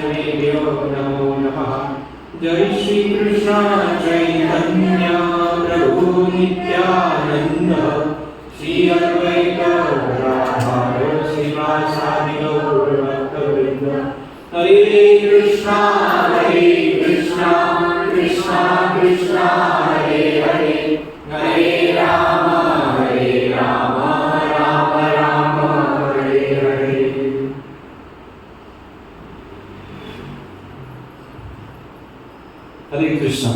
वैष्णवेभ्यो नमो नमः। जय श्री कृष्ण चैतन्य प्रभु नित्यानंद, श्री अद्वैत गदाधर श्रीवासादि गौर भक्तवृंद। हरे कृष्णा कृष्णा कृष्णा हरे हरे, हरे Ram Ram Ram Hare Hare. Hare Krishna.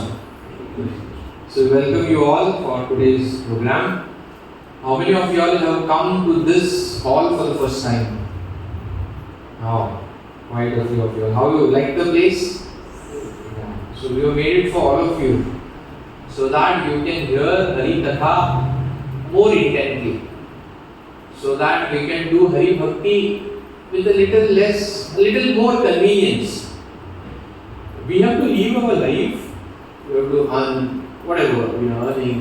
So welcome you all for today's program. How many of you all have come to this hall for the first time? Oh, quite a few of you all. How you like the place? Yeah. So we have made it for all of you, so that you can hear Hari Katha more intently, so that we can do Hari Bhakti with a little more convenience. We have to live our life. We have to earn whatever, earning,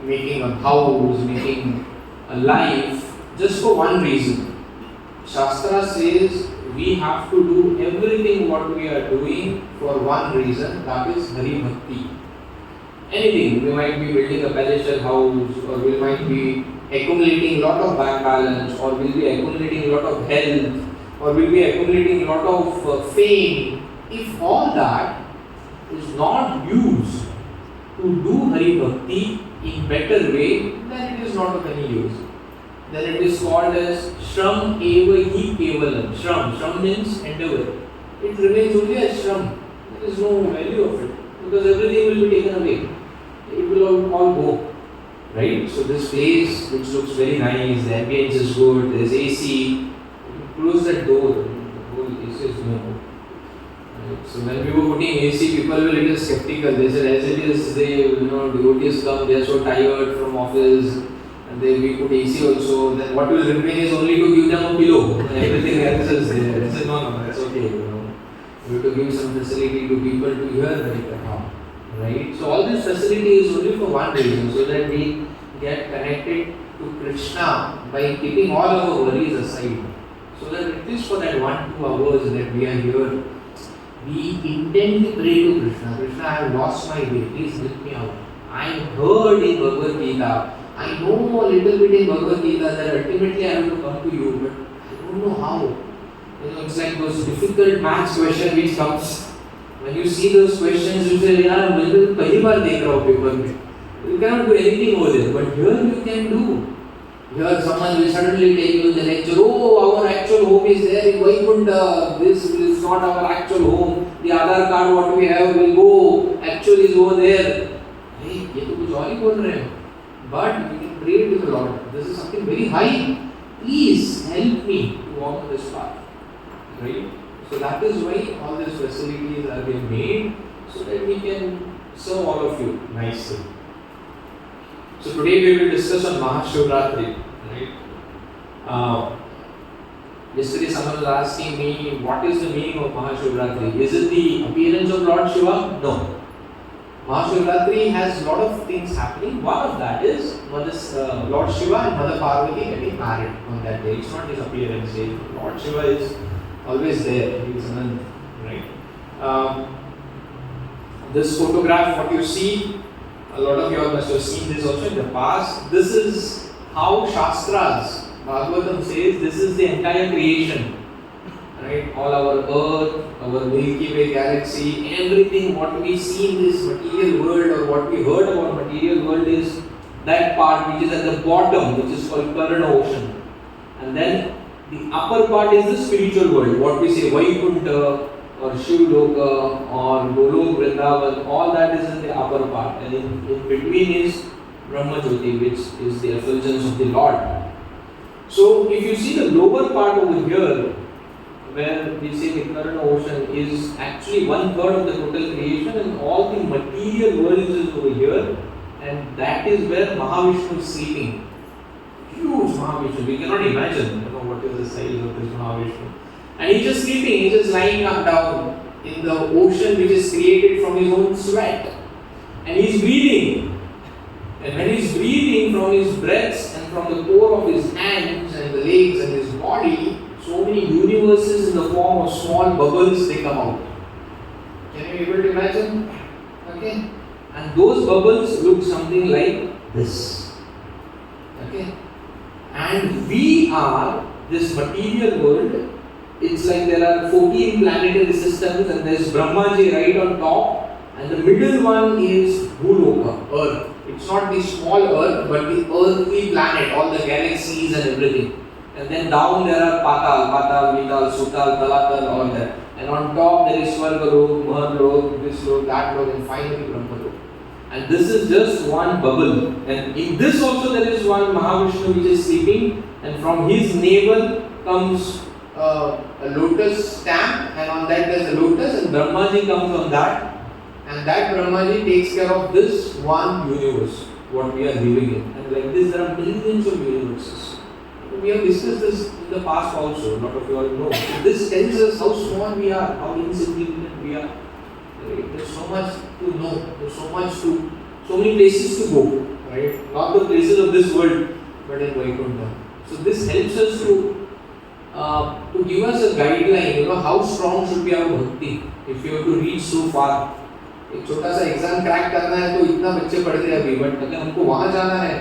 making a house, making a life, just for one reason. Shastra says we have to do everything what we are doing for one reason, that is Hari Bhakti. Anything, we might be building a palatial house, or we might be accumulating lot of bank balance, or we'll be accumulating lot of health, or we'll be accumulating lot of fame. If all that is not used to do Hari Bhakti in better way, then it is not of any use. Then it is called as Shram Eva Hi Kevalam. Shram means endeavor. It remains only as Shram. There is no value of it, because everything will be taken away. It will all go. Right? So this place, which looks very nice, the ambience is good, there is AC. Close that door. The whole AC is no. So when we were putting AC, people were a little skeptical. They said, as it is, devotees come, they are so tired from office, and we put AC also. Then what will remain is only to give them a pillow, and everything else is there. I said, no, that's okay. We have to give some facility to people to hear Hari Katha, right? So all this facility is only for one reason, so that we get connected to Krishna by keeping all our worries aside. So that at least for that 1-2 hours that we are here, we intently pray to Krishna. Krishna, I have lost my way. Please help me out. I heard in Bhagavad Gita. I know a little bit in Bhagavad Gita that ultimately I have to come to you, but I don't know how. It's like those difficult maths questions which comes. When you see those questions, you say, "Yeah, मैं तो पहली बार देख रहा हूँ paper में." You cannot do anything over there, but here you can do. Here someone will suddenly tell you in the lecture, "Oh, our actual home is there in Vaikuntha. This is not our actual home. The Aadhaar card what we have will go. Actual is over there." Hey, ये तो कुछ और ही बोल रहे हैं. But we can pray to the Lord. This is something very high. Please help me to walk on this path. Right? So that is why all these facilities are being made, so that we can serve all of you nicely. So today we will discuss on Mahashivratri. Right? Yesterday someone was asking me, what is the meaning of Mahashivratri? Is it the appearance of Lord Shiva? No. Mahashivratri has a lot of things happening. One of that is Lord Shiva and Mother Parvati getting married on that day. It's not his appearance day. Lord Shiva is always there. He is Anand. Right? This photograph, what you see, a lot of you all must have seen this also in the past. This is how Shastras, Bhagavatam says, this is the entire creation. Right? All our earth, our Milky Way galaxy, everything what we see in this material world, or what we heard about material world, is that part which is at the bottom, which is called Karana ocean. And then the upper part is the spiritual world, what we say Vaikuntha, or Shivloka, or Golok Vrindavan, all that is in the upper part, and in between is Brahma Jyoti, which is the effulgence of the Lord. So if you see the lower part over here, where we say the Karana ocean is actually 1/3 of the total creation, and all the material world is over here, and that is where Mahavishnu is sleeping. Huge Mahavishnu, we cannot imagine what is the size of this Mahavishnu. And he is just sleeping, he is just lying down in the ocean which is created from his own sweat. And he is breathing. And when he is breathing from his breaths and from the core of his hands and the legs and his body, so so many universes in the form of small bubbles, they come out. Can you be able to imagine? Okay. And those bubbles look something like this. Okay. And we are this material world. It's like there are 14 planetary systems and there's Brahmaji right on top, and the middle one is Bhuloka, Earth. It's not the small Earth but the earthly planet, all the galaxies and everything. And then down there are Patal, Vital, Sutal, Talatal, all that. And on top there is Svargalok, Mahalok, this lok, that lok, and finally Brahmalok. And this is just one bubble. And in this also there is one Mahavishnu which is sleeping, and from his navel comes a lotus stamp, and on that there is a lotus, and Brahmaji comes on that, and that Brahmaji takes care of this one universe, what we are living in. And like this there are millions of universes. We have discussed this in the past also, a lot of you all know. So this tells us how small we are, how insignificant we are. Right? There's so much to know, there's so many places to go, right? Not the places of this world, but in Vaikuntha. So this helps us to give us a guideline, how strong should be our bhakti if you have to reach so far. एक छोटा सा exam crack करना है तो इतना बच्चे पढ़ते हैं अभी, बट अगर हमको वहाँ जाना है,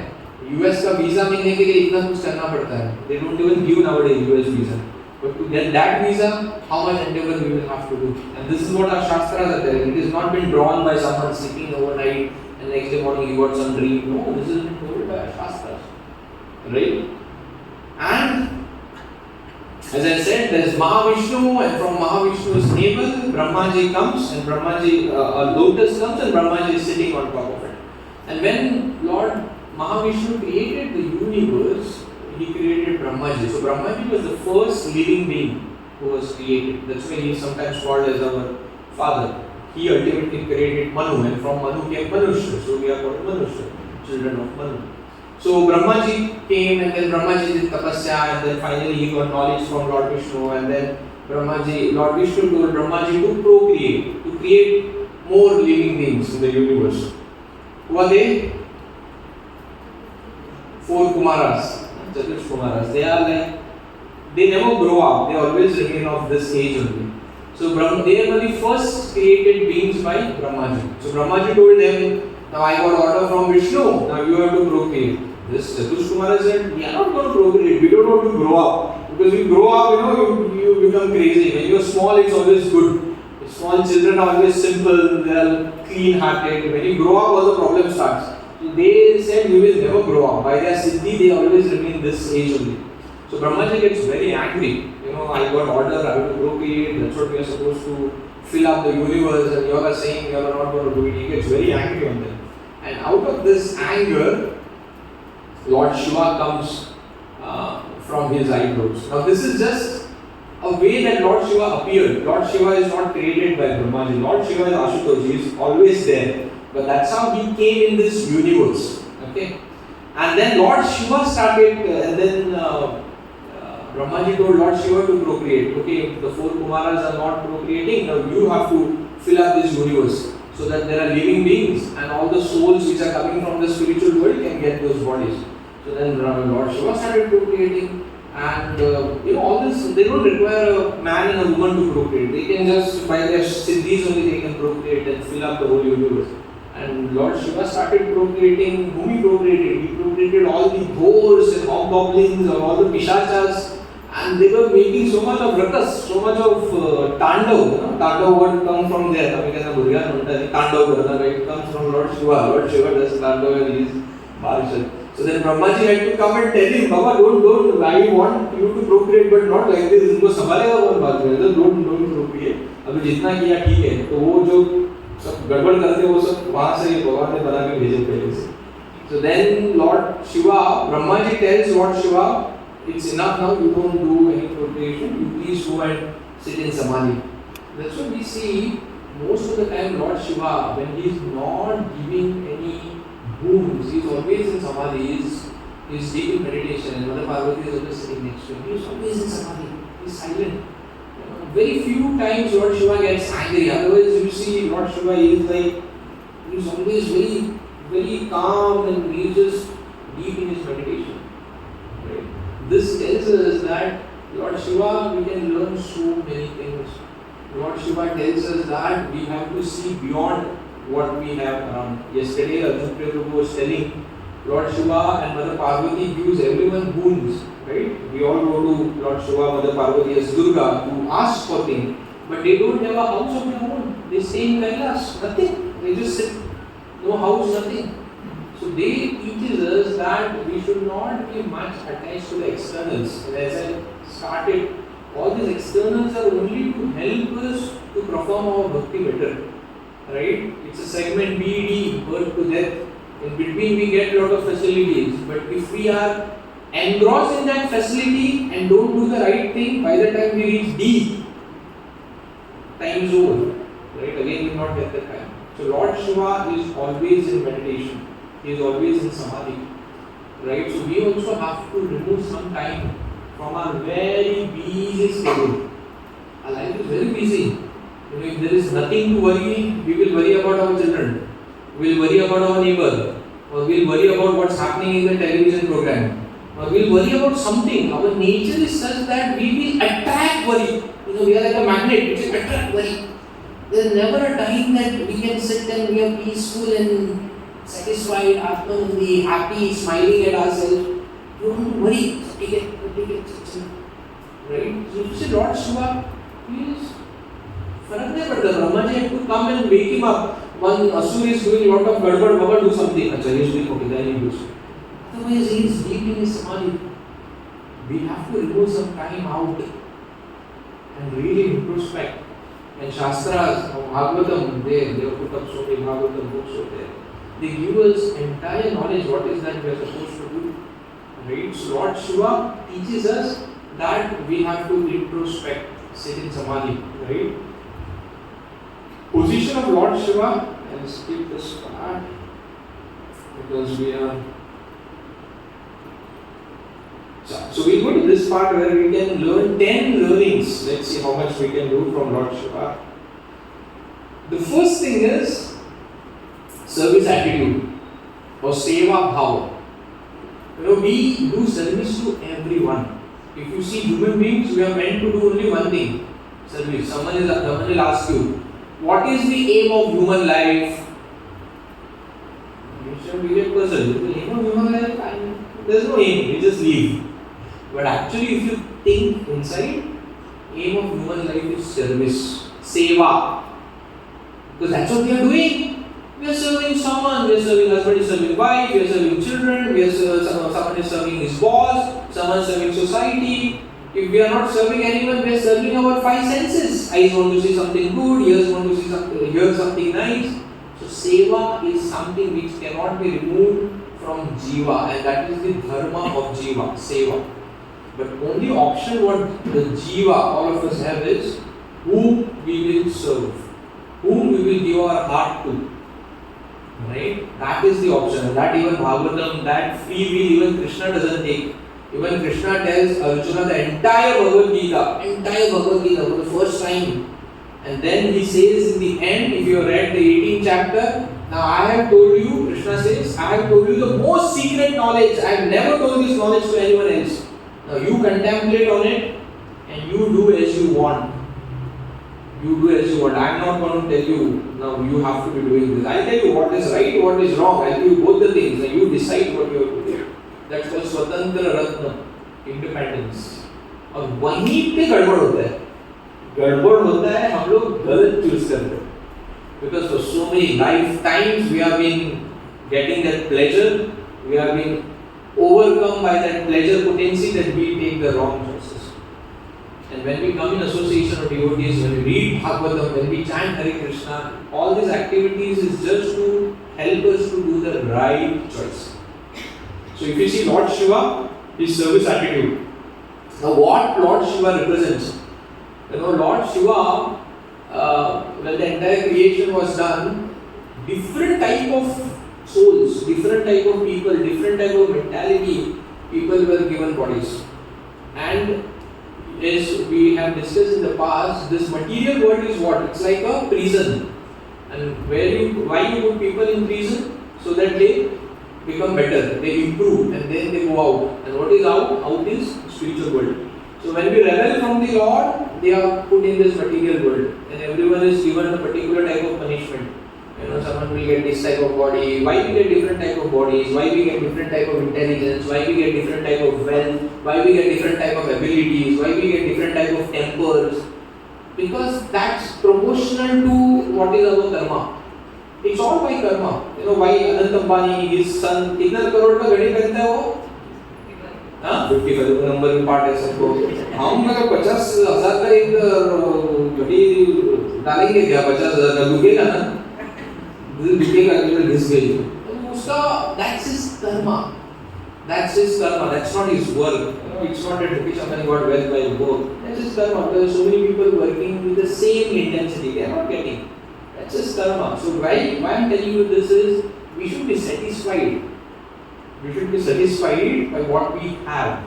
यूएस का वीजा मिलने के लिए इतना कुछ करना पड़ता है. They don't even give nowadays US visa. But to get that visa, how much endeavor we will have to do. And this is what our Shastras are telling. It has not been drawn by someone sleeping overnight and next day morning he got some dream. No, this has been told by our Shastras. Right? And as I said, there is Mahavishnu, and from Mahavishnu's navel, Brahmaji comes, and Brahmaji, a lotus comes, and Brahmaji is sitting on top of it. And when Lord Mahavishnu created the universe, he created Brahmaji. So Brahmaji was the first living being who was created. That's why he is sometimes called as our father. He ultimately created Manu, and from Manu came Manushya. So we are called Manushya, children of Manu. So Brahmaji came, and then Brahmaji did tapasya, and then finally he got knowledge from Lord Vishnu, and then Lord Vishnu told Brahmaji to create more living beings in the universe. Who are they? 4 Kumaras, Chatush Kumaras. They are like, they never grow up, they always remain of this age only. So they were the first created beings by Brahmaji. So Brahmaji told them, now I got order from Vishnu, now you have to procreate. This Chatush Kumara said, we are not going to procreate, we don't want to grow up. Because you grow up, you become crazy. When you are small, it's always good. Small children are always simple, they are clean hearted. When you grow up, all the problem starts. So they said, we will never grow up. By their siddhi, they always remain this age only. So Brahmaji gets very angry. I got order, I have to procreate, that's what we are supposed to fill up the universe, and you are saying you are not going to do it. He gets very angry on them. And out of this anger, Lord Shiva comes from his eyebrows. Now this is just a way that Lord Shiva appeared. Lord Shiva is not created by Brahmaji. Lord Shiva is Ashutosh, he is always there. But that's how he came in this universe. Okay. And then Lord Shiva started, and then Brahmaji told Lord Shiva to procreate. Okay, the 4 Kumaras are not procreating, now you have to fill up this universe, so that there are living beings and all the souls which are coming from the spiritual world can get those bodies. So then Lord Shiva started procreating, and all this, they don't require a man and a woman to procreate. They can just, by their siddhis only, they can procreate and fill up the whole universe. And Lord Shiva started procreating. Whom he procreated? He procreated all the ghors and hobgoblins or all the pishachas, and they were making so much of rakas, so much of tandav. Tandav word comes from there. Tandav, it comes from Lord Shiva. Lord Shiva does tandav and he is martial. So then Brahmaji had to come and tell him, Baba, don't, I want you to procreate, but not like this. इनको संभालेगा कौन बात करेगा? Don't procreate. अभी जितना किया ठीक है. तो वो जो सब गड़बड़ करते वो सब वहाँ से भगवान ने बना के भेजे पहले से. So then Lord Shiva, Brahmaji tells Lord Shiva, it's enough now, you don't do any procreation, you please go and sit in Samadhi. That's what we see most of the time Lord Shiva, when he is not giving any wounds, he is always in Samadhi, he is deep in meditation, and Mother Parvati is always sitting next to him. He is always in Samadhi, he is silent. Very few times Lord Shiva gets angry, otherwise you see Lord Shiva is always very, very calm, and he is just deep in his meditation. Right? This tells us that Lord Shiva, we can learn so many things. Lord Shiva tells us that we have to see beyond what we have around. Yesterday, Arjun Prabhu was telling Lord Shiva and Mother Parvati gives everyone boons, right? We all go to Lord Shiva, Mother Parvati as Durga to ask for things, but they don't have a house of their own. They stay in Kailas, nothing. They just sit, no house, nothing. So they teaches us that we should not be much attached to the externals. And as I started, all these externals are only to help us to perform our bhakti better. Right? It's a segment BD, birth to death. In between we get a lot of facilities. But if we are engrossed in that facility and don't do the right thing, by the time we reach D, time is over. Right? Again, we will not get that time. So Lord Shiva is always in meditation. He is always in samadhi. Right? So we also have to remove some time from our very busy schedule. Our life is very busy. If there is nothing to worry, we will worry about our children. We will worry about our neighbor. Or we will worry about what's happening in the television program. Or we will worry about something. Our nature is such that we will attract worry. We are like a magnet which will attract worry. There is never a time that we can sit and we are peaceful and satisfied, Atmanandi, happy, smiling at ourselves. You don't worry. Take it. Right? So if you say Lord Shiva, please. फर्क नहीं पड़ता. Brahma ji had to come and wake him up. One asur is doing a lot of gadbad, Baba do something. Achha, he is doing okay, then he does. Otherwise he is deep in his samadhi. We have to remove some time out and really introspect. And Shastras, Bhagavatam, they put up so many Bhagavatam books over there. They give us entire knowledge what is that we are supposed to do. Right? So Lord Shiva teaches us that we have to introspect, sit in samadhi. Right? Position of Lord Shiva, I'll skip this part because we are. So we go to this part where we can learn 10 learnings. Let's see how much we can do from Lord Shiva. The first thing is service attitude or seva bhava. We do service to everyone. If you see human beings, we are meant to do only one thing: service. Someone will ask you, what is the aim of human life? You should be a person. The aim of human life, there's no aim, you just live. But actually, if you think inside, aim of human life is service, seva. Because that's what we are doing. We are serving someone. We are serving husband, is serving wife. We are serving children. Someone is serving his boss. Someone is serving society. If we are not serving anyone, we are serving our five senses. Eyes want to see something good, ears want to see something, hear something nice. So seva is something which cannot be removed from jiva, and that is the dharma of jiva, seva. But only option what the jiva, all of us have, is whom we will serve, whom we will give our heart to. Right? That is the option. And that even Bhagavatam, that free will, even Krishna doesn't take. Even Krishna tells Arjuna the entire Bhagavad Gita for the first time. And then he says in the end, if you have read the 18th chapter, now I have told you, Krishna says, I have told you the most secret knowledge. I have never told this knowledge to anyone else. Now you contemplate on it and you do as you want. You do as you want. I am not going to tell you, now you have to be doing this. I will tell you what is right, what is wrong. I will tell you both the things and you decide what you are doing. That's called Swatantra Ratna, independence. और वहीं पे गड़बड़ होता है. गड़बड़ होता है हम लोग गलत चूज करते हैं. Because for so many lifetimes we have been getting that pleasure, we have been overcome by that pleasure potency that we take the wrong choices. And when we come in association of devotees, when we read Bhagavatam, when we chant Hare Krishna, all these activities is just to help us to do the right choice. So if you see Lord Shiva, his service attitude. Now what Lord Shiva represents? Lord Shiva, when the entire creation was done, different type of souls, different type of people, different type of mentality, people were given bodies. And as we have discussed in the past, this material world is what? It's like a prison. And why you put people in prison? So that they become better, they improve, and then they go out. And what is out? Out is spiritual world. So when we rebel from the Lord, they are put in this material world, and everyone is given a particular type of punishment. Someone will get this type of body. Why we get different type of bodies? Why we get different type of intelligence? Why we get different type of wealth? Why we get different type of abilities? Why we get different type of tempers? Because that's proportional to what is our karma. It's all by karma. Why Anant Ambani, his son, कितना करोड़ का गाड़ी खरीदता है वो? 55 number में part है सबको. हम अगर 50,000 का एक गाड़ी डालेंगे क्या? 50,000 का दुखेगा ना? दुखेगा कि घिस गई. तो उसका that's his karma. That's his karma. That's not his work. It's not that Mukesh Ambani got wealth by work. That's his karma. There are so many people working with the same intensity. They are not getting. That's his karma. So why I'm telling you this is we should be satisfied. We should be satisfied by what we have.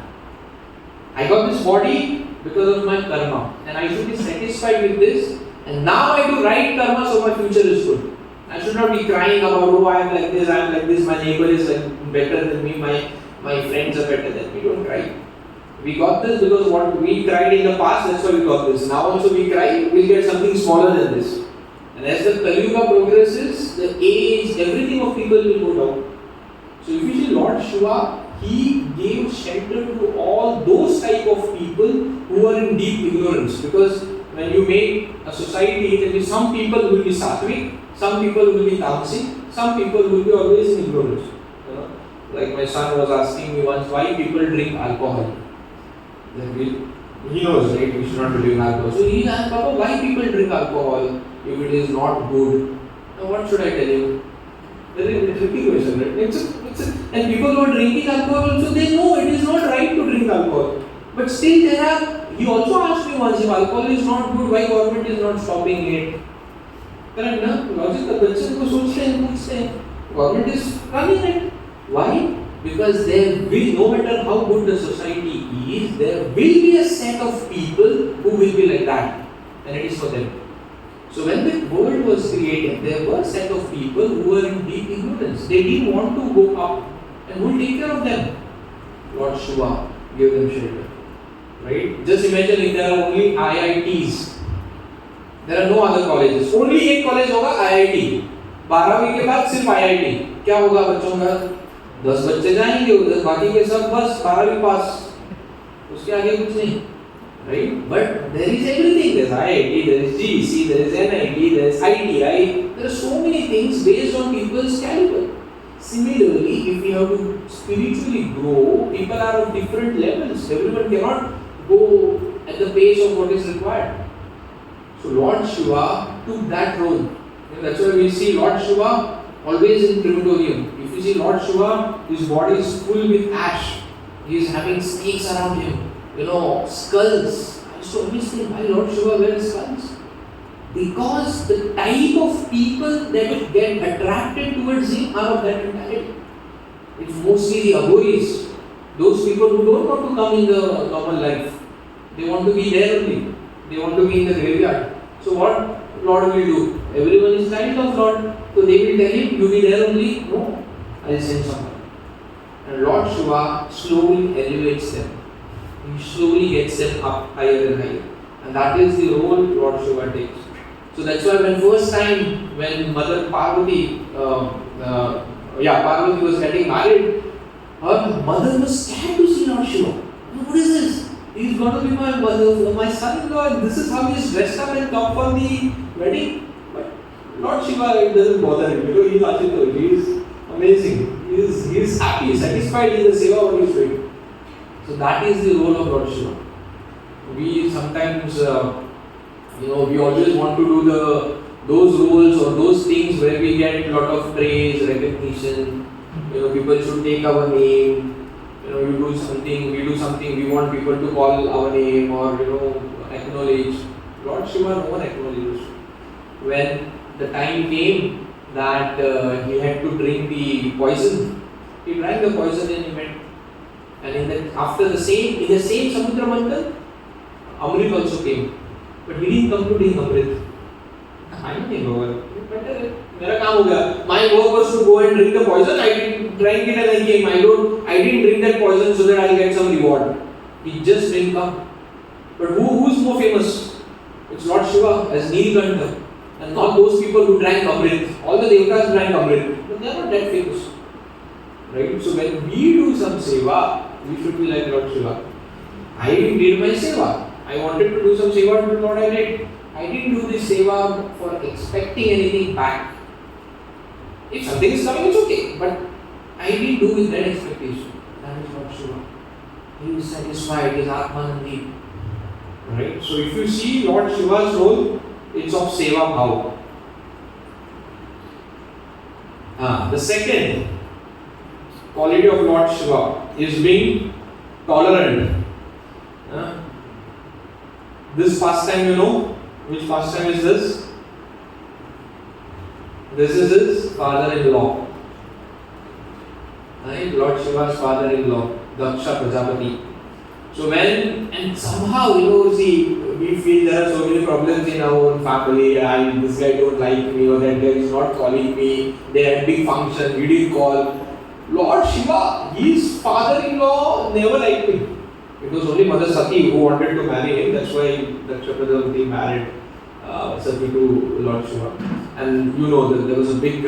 I got this body because of my karma, and I should be satisfied with this. And now I do right karma, so my future is good. I should not be crying about, oh, I am like this, my neighbor is like better than me, my friends are better than me. Don't cry. We got this because what we cried in the past, that's why we got this. Now also we cry, we'll get something smaller than this. And as the Kali Yuga progresses, the age, everything of people will go down. So if you see Lord Shiva, he gave shelter to all those type of people who are in deep ignorance. Because when you make a society, there will be some people who will be sattvic, some people will be tamasic, some people will be always in ignorance. Like my son was asking me once, why people drink alcohol? He knows, right? We should not drink alcohol. So he asked, Papa, why people drink alcohol if it is not good? Now what should I tell him? That is a tricky question, right? And people who are drinking alcohol also, they know it is not right to drink alcohol. But still he also asked me once, if alcohol is not good, why government is not stopping it? Correct, na? Logic, the bachche ko sochte hain, puchte hain. Government is running it. Why? Because there will, no matter how good the society is, there will be a set of people who will be like that. And it is for them. So when the world was created, there were a set of people who were in deep ignorance. They didn't want to go up. And who will take care of them? Lord Shiva gave them shelter. Right? Just imagine if there are only IITs. There are no other colleges. Only एक college होगा IIT. 12वीं के बाद सिर्फ IIT. क्या होगा बच्चों का? 10 बच्चे जाएंगे उधर, बाकी के सब बस 12वीं पास. उसके आगे कुछ नहीं. Right? But there is everything. There is IIT, there is GEC, there is NIT, there is ITI. There are so many things based on people's caliber. Similarly, if we have to spiritually grow, people are of different levels. Everyone cannot go at the pace of what is required. So Lord Shiva took that role. And that's why we see Lord Shiva always in crematorium. If you see Lord Shiva, his body is full with ash. He is having snakes around him. Skulls. I used to always think, why Lord Shiva wears skulls? Because the type of people that get attracted towards him are of that mentality. It's mostly the Glories. Those people who don't want to come in the normal life. They want to be there only. They want to be in the graveyard. So what Lord will do? Everyone is child of Lord. So they will tell him, you be there only? No. I will send someone. And Lord Shiva slowly elevates them. He slowly gets them up higher and higher. And that is the role Lord Shiva takes. So that's why when Mother Parvati, Parvati was getting married, her mother was scared to see Lord Shiva. What is this? He is going to be my son-in-law, and this is how he is dressed up and come for the wedding. But Lord Shiva, it doesn't bother him. He is Achito, he is amazing. He is happy, satisfied in the seva what he is doing. So that is the role of Lord Shiva. We sometimes, we always want to do those roles or those things where we get a lot of praise, recognition. People should take our name. You do something, we do something, we want people to call our name or acknowledge. Lord Shiva, no one acknowledges. When the time came that he had to drink the poison, he drank the poison and he went. And in the same Samudra Manthal, Amrit also came. But he didn't come to drink Amrit. I don't know. मेरा काम हो गया. My work was to go and drink the poison. I drank it and I came. I didn't drink that poison so that I'll get some reward. He just didn't come. But who's more famous? It's Lord Shiva as Neelkanta, and not those people who drank Amrit. All the devatas drank Amrit, but they are not that famous. Right? So when we do some seva, we should be like Lord Shiva. I did my seva. I wanted to do some seva to Lord, I did. I didn't do this seva for expecting anything back. If something is coming, it's okay. But I didn't do with that expectation. That is Lord Shiva. He is satisfied, he is Atmanandi. Right? So if you see Lord Shiva's role, it's of seva bhava. The second quality of Lord Shiva is being tolerant. This pastime, you know, which pastime is this? This is his father-in-law. Right? Lord Shiva's father-in-law, Daksha Prajapati. So and somehow, we feel there are so many problems in our own family, and this guy don't like me, or that guy is not calling me, they had big function, we didn't call. Lord Shiva, his father-in-law never liked me. It was only Mother Sati who wanted to marry him, that's why Daksha Prajapati married Sati to Lord Shiva. And that there was a big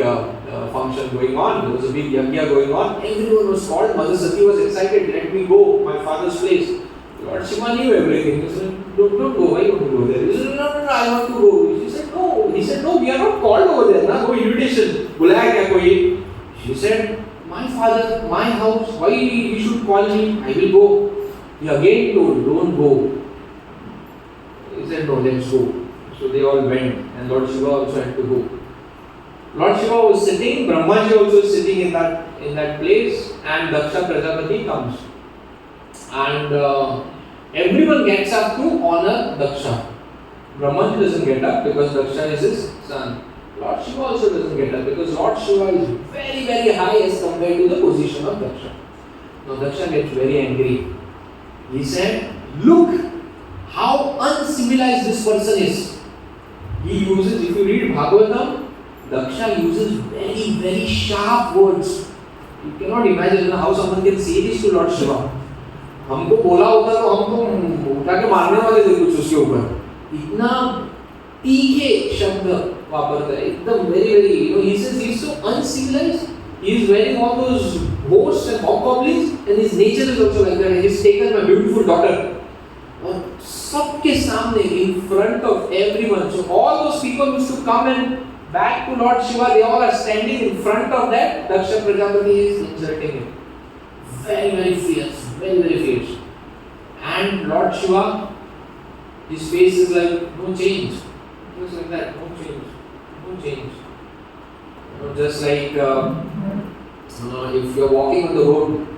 function going on, there was a big yajna going on, everyone was called, Mother Sati was excited, let me go, my father's place. Lord Shiva knew everything. He said, don't go, why don't you go there? He said, no, I want to go. She said, no. He said, no, we are not called over there, no invitation. Bulaya kya koi? She said, my father, my house, why he should call me? I will go. He again told, don't go. He said, no, let's go. So they all went, and Lord Shiva also had to go. Lord Shiva was sitting, Brahmaji also sitting in that place, and Daksha Prajapati comes. And everyone gets up to honor Daksha. Brahmaji doesn't get up because Daksha is his son. Lord Shiva also doesn't get up because Lord Shiva is very, very high as compared to the position of Daksha. Now Daksha gets very angry. He said, look how uncivilized this person is. He uses, if you read Bhagavatam, Daksha uses very, very sharp words. You cannot imagine how someone can say this to Lord Shiva. हमको बोला होता तो हम तो उठा के मारने वाले थे कुछ उसके ऊपर. इतना तीखे शब्द वापरता है, एकदम very, very, he says he is so uncivilized. He is wearing all those boasts and hobgoblins, and his nature is also like that. He has taken my beautiful daughter. और सबके सामने, in front of everyone. So all those people used to come and back to Lord Shiva, they all are standing in front of that. Daksha Prajapati is insulting him. Very, very fierce. Very, very fierce. And Lord Shiva, his face is like, no change. Just like that, no change. No change. Just like if you are walking on the road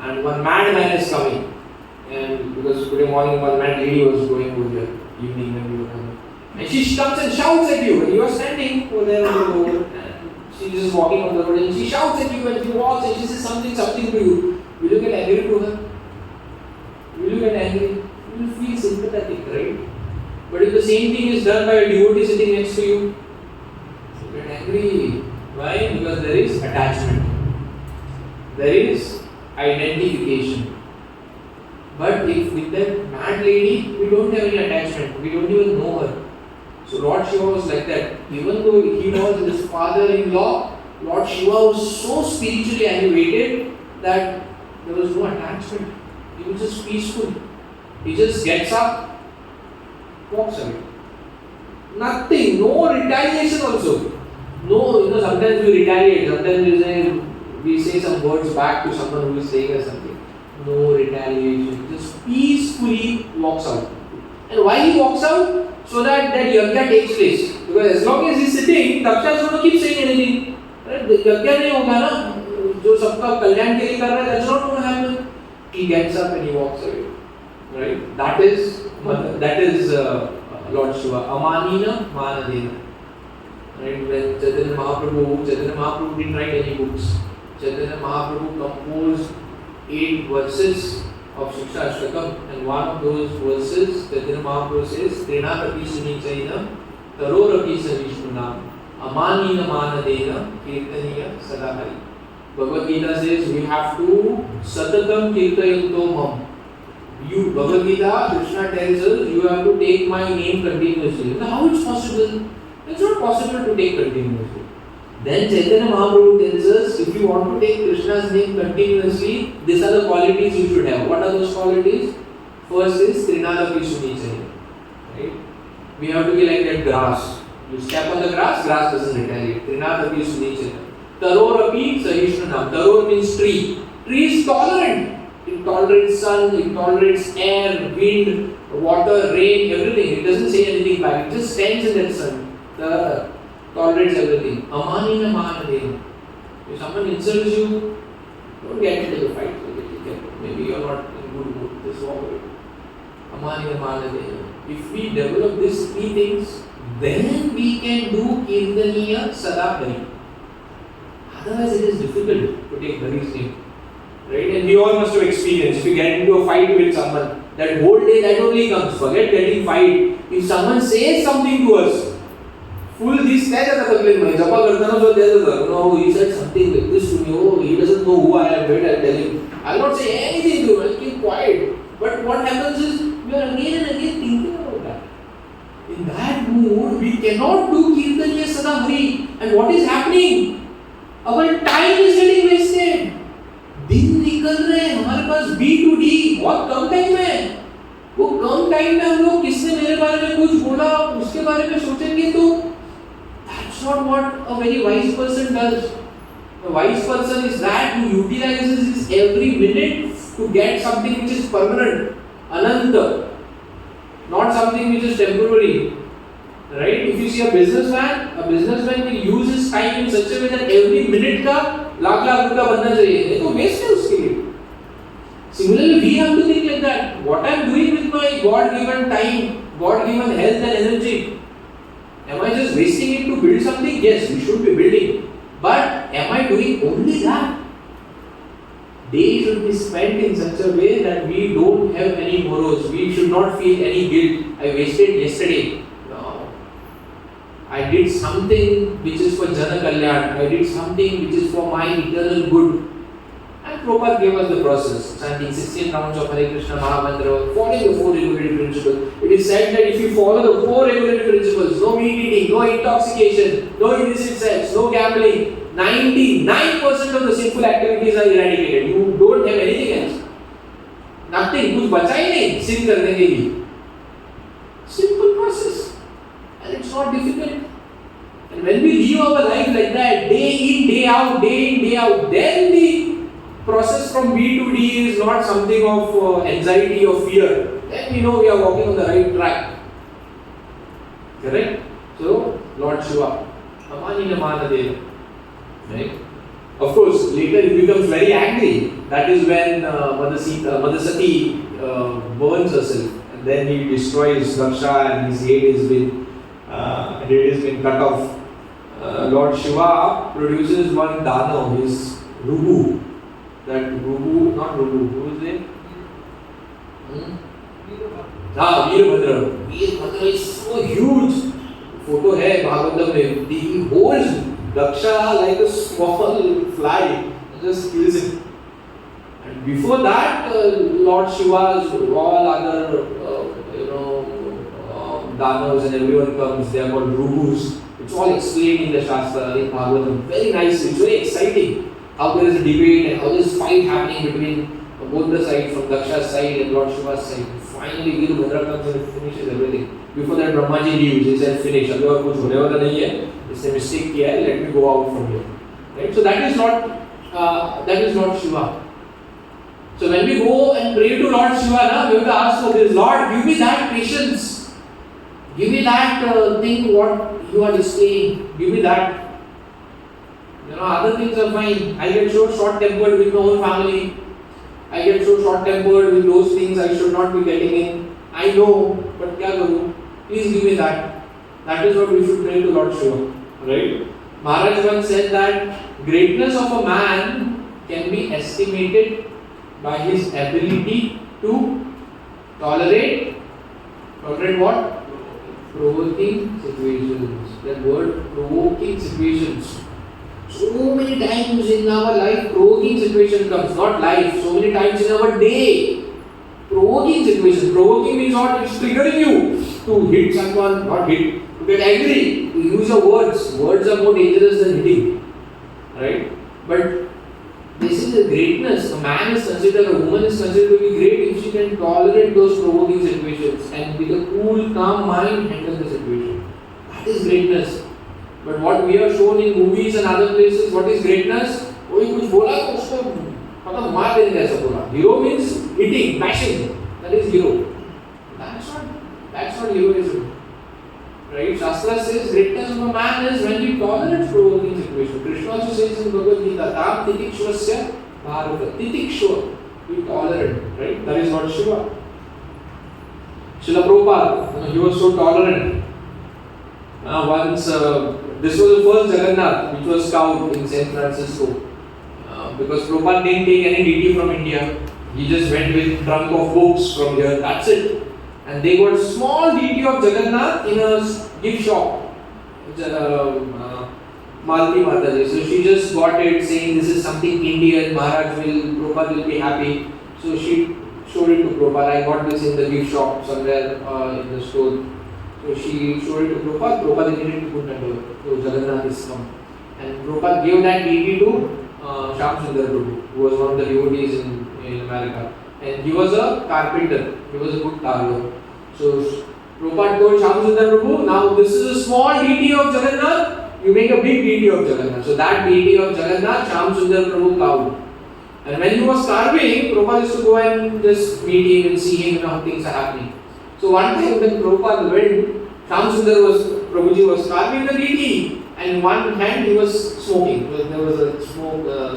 and one madman is coming, and because today morning one mad lady was going over there, evening when we were coming, and she comes and shouts at you, and you are standing over there on the road, and she is just walking on the road, and she shouts at you, and she walks, and she says something to you. Will you get angry to her? Will you get angry? You will feel sympathetic, right? But if the same thing is done by a devotee sitting next to you, you get angry. Why? Because there is attachment. There is identification. But if with that mad lady, we don't have any attachment. We don't even know her. So Lord Shiva was like that. Even though he was his father-in-law, Lord Shiva was so spiritually elevated that there was no attachment. He was just peaceful. He just gets up, walks away. Nothing, no retaliation also. No, sometimes we retaliate, sometimes we say some words back to someone who is saying us something. No retaliation, just peacefully walks out. And why he walks out? So that yajna takes place. Because as long as he is sitting, Daksha is going to keep saying anything. Right? The yajna नहीं होगा ना, जो सबका कल्याण के लिए कर रहा है, that's not going to happen. He gets up and he walks away. Right? That is Lord Shiva. Amanina Manadena. Right? When Chaitanya Mahaprabhu didn't write any books. Chaitanya Mahaprabhu composed 8 verses of Shiksha Ashtakam, and one of those verses, Chaitanya Mahaprabhu says, Trinatapi Sunichaina, Tarorapi Savishnunam, Amanina Manadena, Kirtaniya Sadahari. Bhagavad Gita says we have to Satatam Kirtayanto Mam. Bhagavad Gita, Krishna tells us, you have to take my name continuously. Now, how it's possible? It's not possible to take continuously. Then Chaitanya Mahaprabhu tells us, if you want to take Krishna's name continuously, these are the qualities you should have. What are those qualities? First is Trinadapi Sunichaya. Right? We have to be like that grass. You step on the grass doesn't retaliate. Trinadapi Sunichaya. Tarorapi Sahishranam. Taror means tree. Tree is tolerant. It tolerates sun, it tolerates air, wind, water, rain, everything. It doesn't say anything back. It just stands in that sun. Tolerates everything. Amanina Mahanadena. If someone insults you, don't get into the fight. Maybe you're not in good mood. Just walk away. Amanina Mahanadena. If we develop these three things, then we can do Kirtaniya Sadapari. Otherwise, it is difficult to take Hari's name. Right? And we all must have experienced. If you get into a fight with someone, that whole day that only comes. Forget getting fight. If someone says something to us, full this type of tagline, japa kartana so there is no, he said something like this to me. Oh, he doesn't know who I am. Wait, I'll tell him. I'll not say anything to him. I'll keep quiet. But what happens is we are again and again thinking about that. In that mood, we cannot do Kirtaniya Sadahari. And what is happening? Our time is getting wasted. दिन निकल रहे हैं हमारे पास B2D बहुत कम time है वो कम time में हम लोग किसने मेरे बारे में कुछ बोला उसके बारे में सोचेंगे तो that's not what a very wise person does. A wise person is that who utilizes his every minute to get something which is permanent, ananta, not something which is temporary. Right? If you see a businessman will use his time in such a way that every minute का लाख रुपया बनना चाहिए नहीं तो waste है उसके लिए. Similarly, we have to think like that. What I am doing with my God-given time, God-given health and energy, am I just wasting it to build something? Yes, we should be building. But am I doing only that? Day should be spent in such a way that we don't have any morals. We should not feel any guilt. I wasted yesterday. No. I did something which is for Jana Kalyan. I did something which is for my eternal good. And Prabhupada gave us the process. Chanting 16 rounds of Hare Krishna Mahamantra, following the 4 regulative principles. It is said that if you follow the 4 regulative principles, no meat eating, no intoxication, no illicit sex, no gambling, 99% of the sinful activities are eradicated. You don't have anything else. Nothing. कुछ बचा ही नहीं sin करने के लिए. Simple process. And it's not difficult. And when we live our life like that, day in, day out, then the process from B to D is not something of anxiety or fear. Then we know we are walking on the right track. Correct? So, Lord Shiva, Amanina Manadeva. Right? Of course, later he becomes very angry. That is when Mother Sati burns herself. And then he destroys Daksha and his head has been cut off. Lord Shiva produces one Dano, his Rubu. That Rubu, not Rubu, who is it? Veerbhadra. Veerbhadra is so huge. Photo hai Bhagavatam mein. He holds Daksha like a small fly and just kills him. And before that, Lord Shiva's all other, Danos and everyone comes. They are called Rubus. It's all explained in the Shastra, in Bhagavatam. Very nice. It's very exciting. How there is a debate and how there is fight happening between both the sides, from Daksha's side and Lord Shiva's side. Finally, Veerbhadra comes and finishes everything. Before that, Brahmaji leaves. He said, finish. अभी और कुछ होने वाला नहीं है. इसने mistake किया है. Let me go out from here. Right? So that is not Shiva. So when we go and pray to Lord Shiva, we have to ask for this. Lord, give me that patience. Give me that thing what you are displaying. Give me that. Other things are fine. I get so short-tempered with my own family. I get so short-tempered with those things I should not be getting in. I know, but kya karu? Please give me that. That is what we should pray to Lord Shiva. Right? Maharaj once said that greatness of a man can be estimated by his ability to tolerate what? Provoking situations. That word, provoking situations. So many times in our life, provoking situation comes. Not life. So many times in our day, Provoking situation. Provoking means what? It's triggering you to hit someone, not hit, to get angry, to use your words. Words are more dangerous than hitting. Right? But this is a greatness. A man is considered, a woman is considered to be great if she can tolerate those provoking situations and with a cool, calm mind handle the situation. That is greatness. But what we are shown in movies and other places, what is greatness? कोई कुछ बोला तो उसको मतलब मार देने ऐसा बोला. Hero means hitting, bashing. That is hero. That's not heroism. Right? Shastra says greatness of a man is when he tolerates provoking situation. Krishna also says in Bhagavad Gita, Tam titikshvasya bharata. Titikshva, be tolerant. Right? That is not Shiva. Srila Prabhupada, he was so tolerant. Once, this was the first Jagannath which was scouted in San Francisco. Because Prabhupada didn't take any deity from India. He just went with trunk of books from here. That's it. And they got small deity of Jagannath in a gift shop. Malti Mataji. So she just got it saying this is something Indian, Prabhupada will be happy. So she showed it to Prabhupada. I got this in the gift shop somewhere in the store. So she showed it to Prabhupada. Prabhupada immediately put that over. So Jagannath is come. And Prabhupada gave that deity to Shyam Sundar Prabhu, who was one of the devotees in America. And he was a carpenter. He was a good carver. So Prabhupada told Shyam Sundar Prabhu, now this is a small deity of Jagannath, you make a big deity of Jagannath. So that deity of Jagannath, Shyam Sundar Prabhu carved. And when he was carving, Prabhupada used to go and just meet him and see him and how things are happening. So one time when Prabhupada went, Shyam Sundar Prabhuji was carving the deity, and in one hand he was smoking. There was a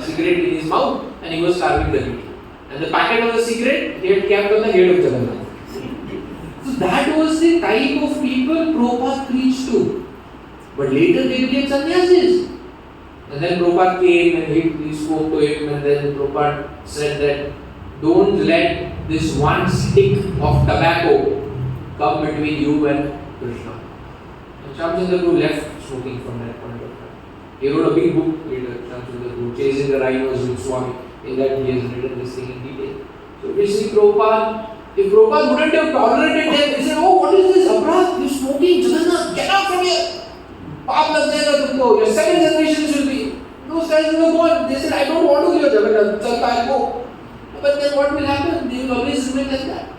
cigarette in his mouth and he was carving the deity. And the packet of the cigarette he had kept on the head of Jagannath. So that was the type of people Prabhupada preached to. But later they became sannyasis. And then Prabhupada came and he spoke to him, and then Prabhupada said that don't let this one stick of tobacco come between you and Krishna. And Shyam Sundar Prabhu left smoking from that point of time. He wrote a big book later, Shyam Sundar Prabhu, Chasing the Rhinos with Swami. In that he has written this thing in detail. So basically Prabhupada, if Prabhupada wouldn't have tolerated them, he said, oh, what is this? Abras, you smoking, Jagannath, get out from here. Paap lag jayega tumko, your second generation will be. Those guys will go on. They said, I don't want to hear Jagannath, chal I'll go. But then what will happen? They will always remain like that.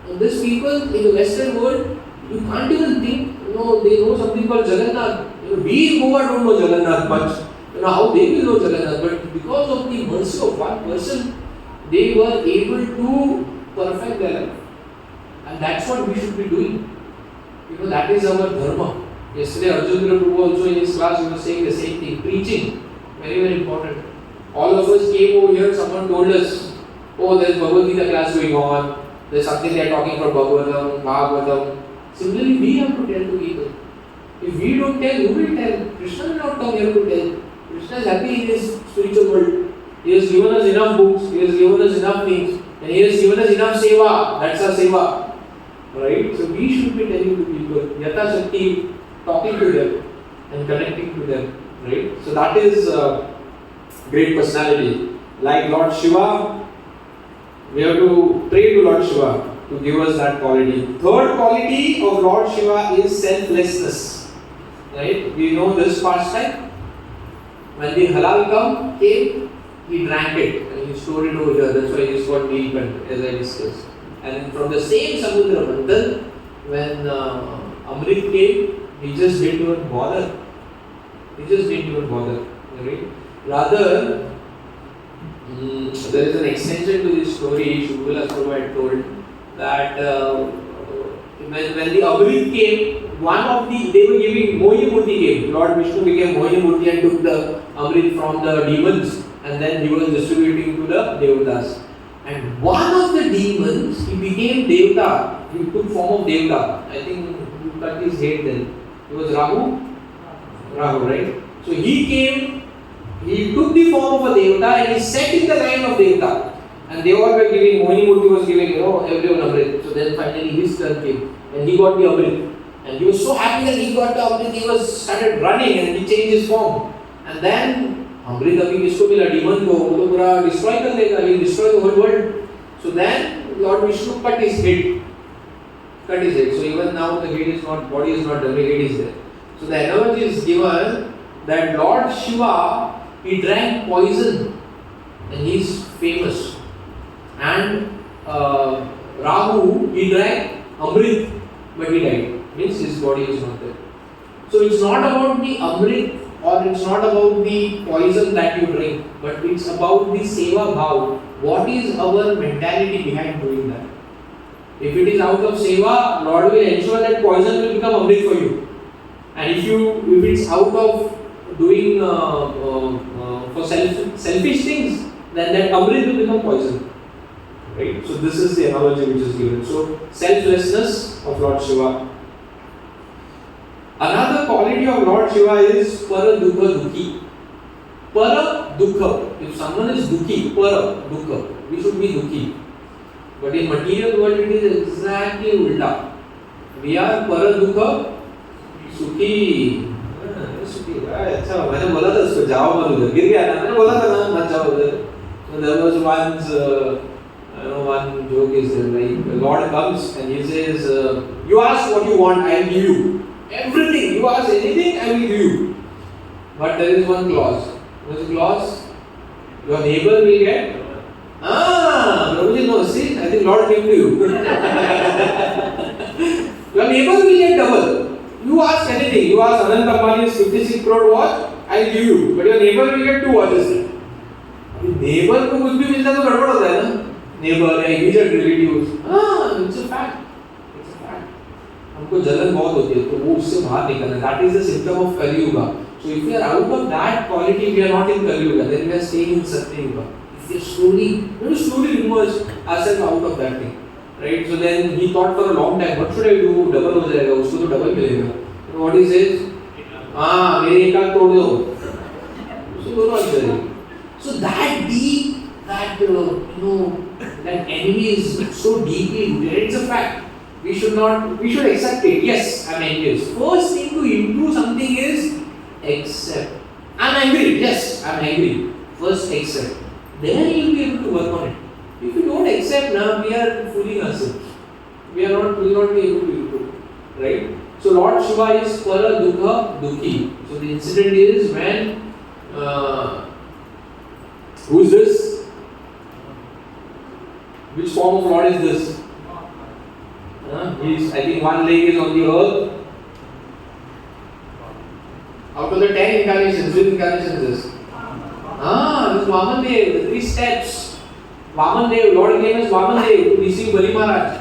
And these people in the Western world, you can't even think, they know something called Jagannath. We in Goa don't know Jagannath much. How they will know Jagannath, but because of the mercy of one person, they were able to perfect their life. And that's what we should be doing. That is our dharma. Yesterday Arjuna Prabhu also in his class, he was saying the same thing. Preaching, very very important. All of us came over here, someone told us, oh, there's Bhagavad Gita class going on, there's something they are talking about Bhagavatam. Similarly, we have to tell to people. If we don't tell, who will tell? Krishna will not come here to tell. Krishna is happy in his spiritual world. He has given us enough books, he has given us enough things, and he has given us enough seva. That's our seva. Right? So we should be telling to people, Yata Shakti, talking to them and connecting to them. Right? So that is great personality. Like Lord Shiva, we have to pray to Lord Shiva to give us that quality. Third quality of Lord Shiva is selflessness. Right? We know this pastime. When the halal came, he drank it and he stored it over here. That's why it's called Neelkant, as I discussed. And from the same Samudra Mandal, when Amrit came, he just didn't even bother. Right? Rather, there is an extension to this story. Shubhala Prabhu had told that when the Amrit came, they were giving Mohini Murti came. Lord Vishnu became Mohini Murti and took the Amrit from the demons, and then he was distributing to the Devatas. And one of the demons, he became Devata. He took form of Devata. I think he cut his head then. It was Rahu, right? So he came, he took the form of a Devata and he sat in the line of Devata. And they all were giving, Mohini Murti was giving, everyone Amrit. So then finally his turn came and he got the Amrit. And he was so happy that he got the Amrit, he started running and he changed his form. And then Amrit abhi kisko mila, demon ko, wo to pura destroy kar dega, he will destroy the whole world. So then Lord Vishnu cut his head. Cut his head. So even now the head is not, body is not there, the head is there. So the analogy is given that Lord Shiva, he drank poison and he is famous. And Rahu, he drank Amrit but he died. Means his body is not there. So it's not about the Amrit or it's not about the poison that you drink, but it's about the Seva Bhav. What is our mentality behind doing that? If it is out of Seva, Lord will ensure that poison will become Amrit for you. And if it's out of doing for selfish things, then that Amrit will become poison. Right? So this is the analogy which is given. So selflessness of Lord Shiva. Another quality of Lord Shiva is Para Dukha Dukhi. Para Dukha. If someone is Dukhi, Para Dukha, we should be Dukhi. But in material world it is exactly ulta. We are Para Dukha Sukhi. Sukhi. अच्छा मैंने बोला था उसको जाओ मत उधर गिर गया ना मैंने बोला था ना मत जाओ उधर. So there was once one joke is like the Lord comes and he says you ask what you want I will give you. Everything, you ask anything, I will give you. But there is one clause. What is the clause? Your neighbor will get. Prabhuji knows. See, I think Lord came to you. Your neighbor will get double. You ask anything. You ask Anand Ambani's 56 crore watch, I will give you. But your neighbor will get 2 watches. Neighbor को कुछ भी मिलता तो गड़बड़ होता है ना. Neighbor या immediate relatives. It's a fact. हमको जलन बहुत होती है तो वो उससे बाहर निकलना. That is the symptom of Kali Yuga. So if we are out of that quality, we are not in Kali Yuga. Then we are staying in Satya Yuga. If we are slowly immerse ourselves out of that thing, right? So then he thought for a long time, what should I do? Double हो जाएगा, उसको तो double मिलेगा. You know what he says? मेरे एक आंख तोड़ दो. उसको दोनों आंख चलेगी. So that deep, that that enemy is so deeply rooted. It's a fact. We should accept it. Yes, I'm envious. First thing to improve something is accept. I'm angry. Yes, I'm angry. First accept. Then you'll be able to work on it. If you don't accept, now we are fooling ourselves. We will not be able to improve. Right? So Lord Shiva is Para Dukha Dukhi. So the incident is when who is this? Which form of Lord is this? I think one leg is on the earth. Out of the 10 incarnations, which incarnation is this? This is Vamandev, the 3 steps. Vamandev, Lord name is Vamandev to receive Bali Maharaj.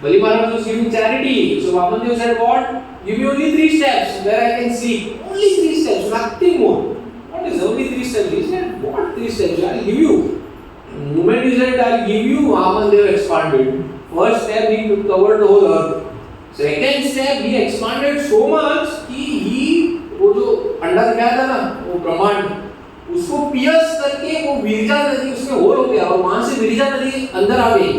Bali Maharaj was giving charity. So Vamandev said, what? Give me only 3 steps where I can sleep. Only 3 steps, nothing more. What is only 3 steps? He said, what 3 steps? I will give you. The moment he said, I will give you, Vamandev expanded. First step, he covered the whole earth. Second step, he expanded so much कि he वो जो अंडा दिखाया था ना वो ब्रह्मांड उसको पियर्स करके वो विरजा नदी उसमें होल हो गया और वहां से विरजा नदी अंदर आ गई.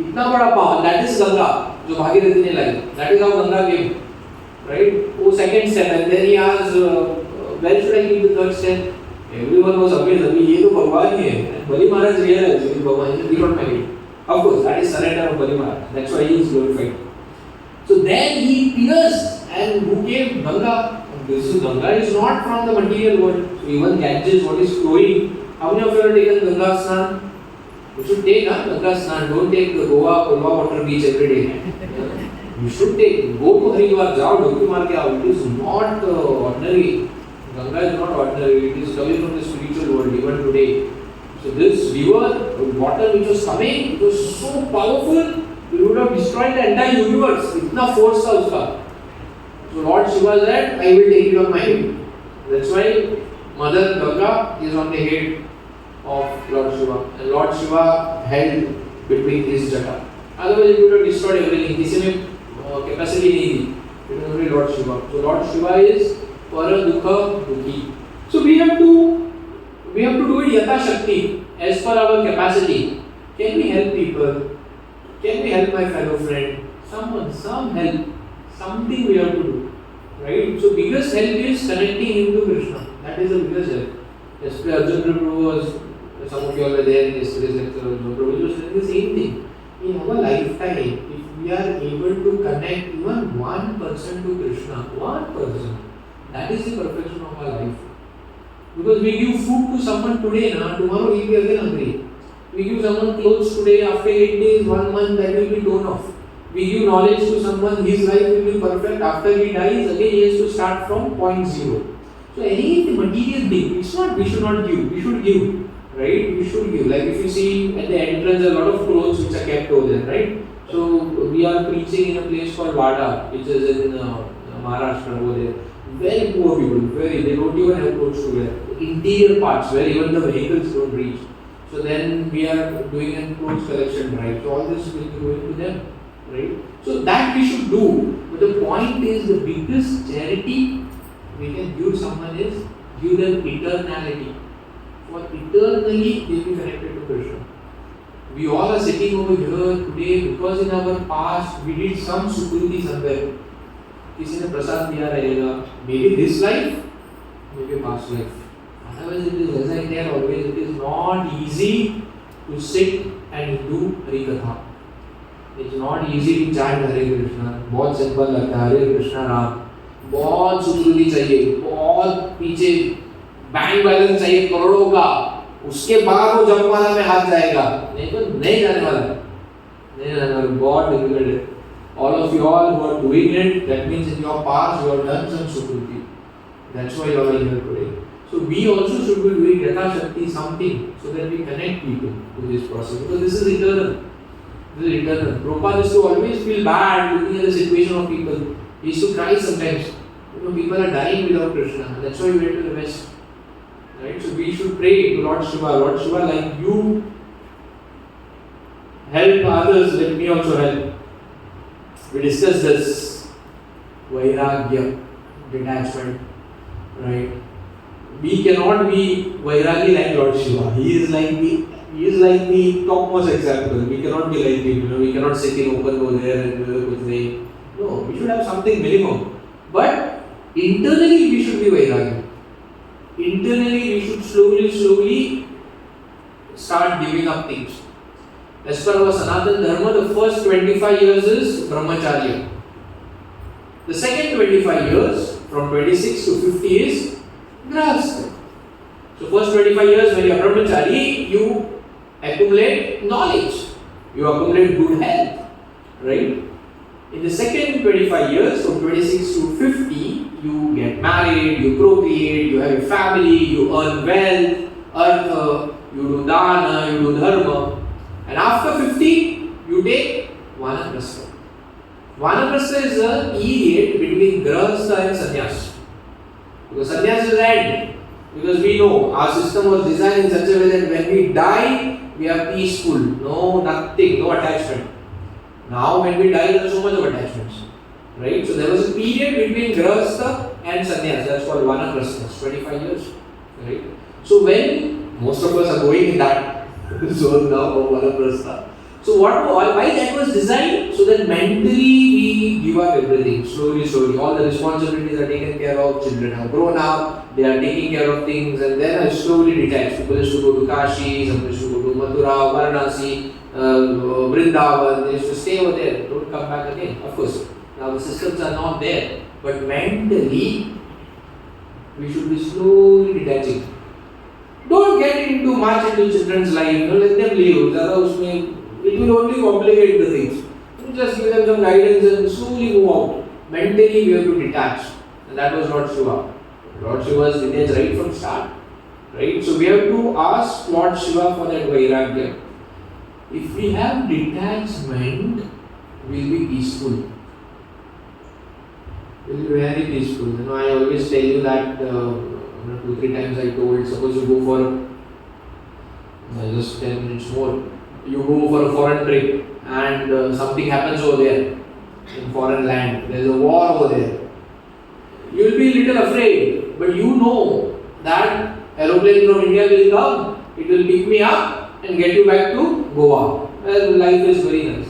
इतना बड़ा पावर. दैट इज गंगा जो भागीरथी ने लाई. That is how Ganga came. Right? वो second step. And then he asked where should I give the third step. Everyone was amazed. अभी ये तो भगवान ही है. बलि महाराज रियलाइज कि भगवान is not my God. Of course, that is surrender of Bali Maharaj. That's why he is glorified. So then he pierced, and who came? Ganga. This is Ganga is not from the material world. So even Ganges, what is flowing? How many of you have taken Ganga Snan? You should take Ganga Snan. Don't take the Goa water beach every day. You should take. Go to Haridwar, jao, dubki maar ke aao. It is not ordinary. Ganga is not ordinary. It is coming from the spiritual world even today. So this river, water which was coming, it was so powerful, it would have destroyed the entire universe. इतना force था उसका. So Lord Shiva said, I will take it on my head. That's why Mother Ganga is on the head of Lord Shiva. And Lord Shiva held between his jata. Otherwise it would have destroyed everything. किसी में capacity नहीं थी. It was only Lord Shiva. So Lord Shiva is Para Dukha Dukhi. So we have to do it yatha shakti as per our capacity. Can we help people? Can we help my fellow friend? Some help. Something we have to do. Right? So biggest help is connecting him to Krishna. That is the biggest help. Yesterday Arjun Prabhu was Some of you all were there in yesterday's lecture also. Prabhuji was saying the same thing. In our lifetime, if we are able to connect even one person to Krishna, one person, that is the perfection of our life. Because we give food to someone today, tomorrow he will be again hungry. We give someone clothes today, after 8 days, 1 month, that will be torn off. We give knowledge to someone, his life will be perfect. After he dies, again he has to start from point zero. So any material thing, it's not we should not give, we should give. Right? We should give. Like if you see at the entrance, a lot of clothes which are kept over there, right? So we are preaching in a place called Vada, which is in Maharashtra over there. Very poor people, they don't even have clothes to wear. Interior parts where even the vehicles don't reach. So then we are doing a clothes collection drive. So all this will be going to them, right? So that we should do. But the point is, the biggest charity we can give someone is give them eternality. For eternally they will be connected to Krishna. We all are sitting over here today because in our past we did some sukriti somewhere. किसी ने प्रसाद दिया रहेगा. Maybe this life, maybe past life. Otherwise it is, as I tell always, it is not easy to sit and do Harikatha. It's not easy to chant Hare Krishna. बहुत simple लगता है Hare Krishna Ram. बहुत सुकृति चाहिए, बहुत पीछे bank balance चाहिए करोड़ों का, उसके बाद वो जपमाला में हाथ जाएगा, नहीं तो नहीं जाने वाला, नहीं जाने वाला. बहुत difficult है. All of you all who are doing it, that means in your past you have done some sukriti. That's why you are here today. So we also should be doing Yatha Shakti something so that we connect people to this process, because this is eternal. This is eternal. Prabhupada used to always feel bad looking at the situation of people. He used to cry sometimes. People are dying without Krishna, and that's why we went to the West. Right? So we should pray to Lord Shiva. Lord Shiva, like you help others, let me also help. We discussed this Vairagya, detachment. Right? We cannot be Vairagi like Lord Shiva. He is like the topmost example. We cannot be like him. We cannot sit in open go there and do everything. No, we should have something minimum. But internally we should be Vairagi. Internally we should slowly start giving up things. As per our Sanatana Dharma, the first 25 years is Brahmacharya. The second 25 years, from 26 to 50, is Grahastha. So first 25 years when you are Brahmachari, you accumulate knowledge, you accumulate good health, right? In the second 25 years, from 26 to 50, you get married, you procreate, you have a family, you earn wealth, artha, you do dana, you do dharma. And after 50, you take Vanaprastha. Vanaprastha is a period between Grahastha and Sannyas. Because Sannyas is end. Because we know our system was designed in such a way that when we die, we are peaceful. No, nothing, no attachment. Now when we die, there is so much of attachments. Right? So there was a period between Grahastha and Sannyas. That's called Vanaprastha, 25 years. Right? So when most of us are going in that zone now of Vanaprastha. So why that was designed? So that mentally we give up everything, slowly. All the responsibilities are taken care of, children have grown up, they are taking care of things, and then I slowly detach. People used to go to Kashi, some used to go to Mathura, Varanasi, Vrindavan, they used to stay over there, don't come back again. Of course, now the systems are not there, but mentally we should be slowly detaching. Don't get into much into children's life, let them live. It will only complicate the things. You just give them some guidance and slowly move out. Mentally we have to detach. And that was Lord Shiva. Lord Shiva's lineage right from start. Right? So we have to ask Lord Shiva for that Vairagya. If we have detachment, we will be peaceful. We will be very peaceful. I always tell you that 2-3 times I told, suppose you go for just 10 minutes more. You go for a foreign trip and something happens over there in foreign land. There is a war over there. You will be a little afraid, but you know that aeroplane from India will come. It will pick me up and get you back to Goa, where life is very nice.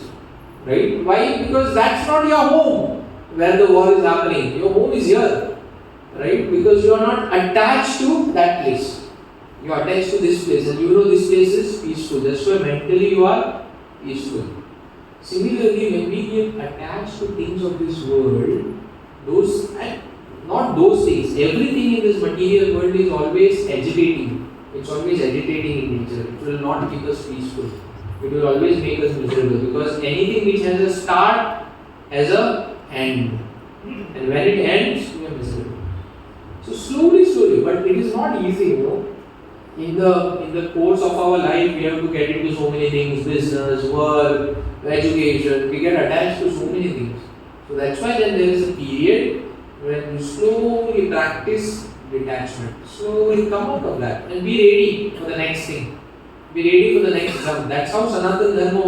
Right? Why? Because that's not your home where the war is happening. Your home is here. Right? Because you are not attached to that place. You are attached to this place and you know this place is peaceful. That's why mentally you are peaceful. Similarly, when we get attached to things of this world, not those things, everything in this material world is always agitating. It's always agitating in nature. It will not keep us peaceful. It will always make us miserable because anything which has a start has a end. And when it ends, we are miserable. So slowly, but it is not easy, In the course of our life, we have to get into so many things, business, work, education. We get attached to so many things. So that's why then there is a period when you slowly practice detachment. Slowly come out of that and be ready for the next thing. Be ready for the next jump. That's how Sanatana Dharma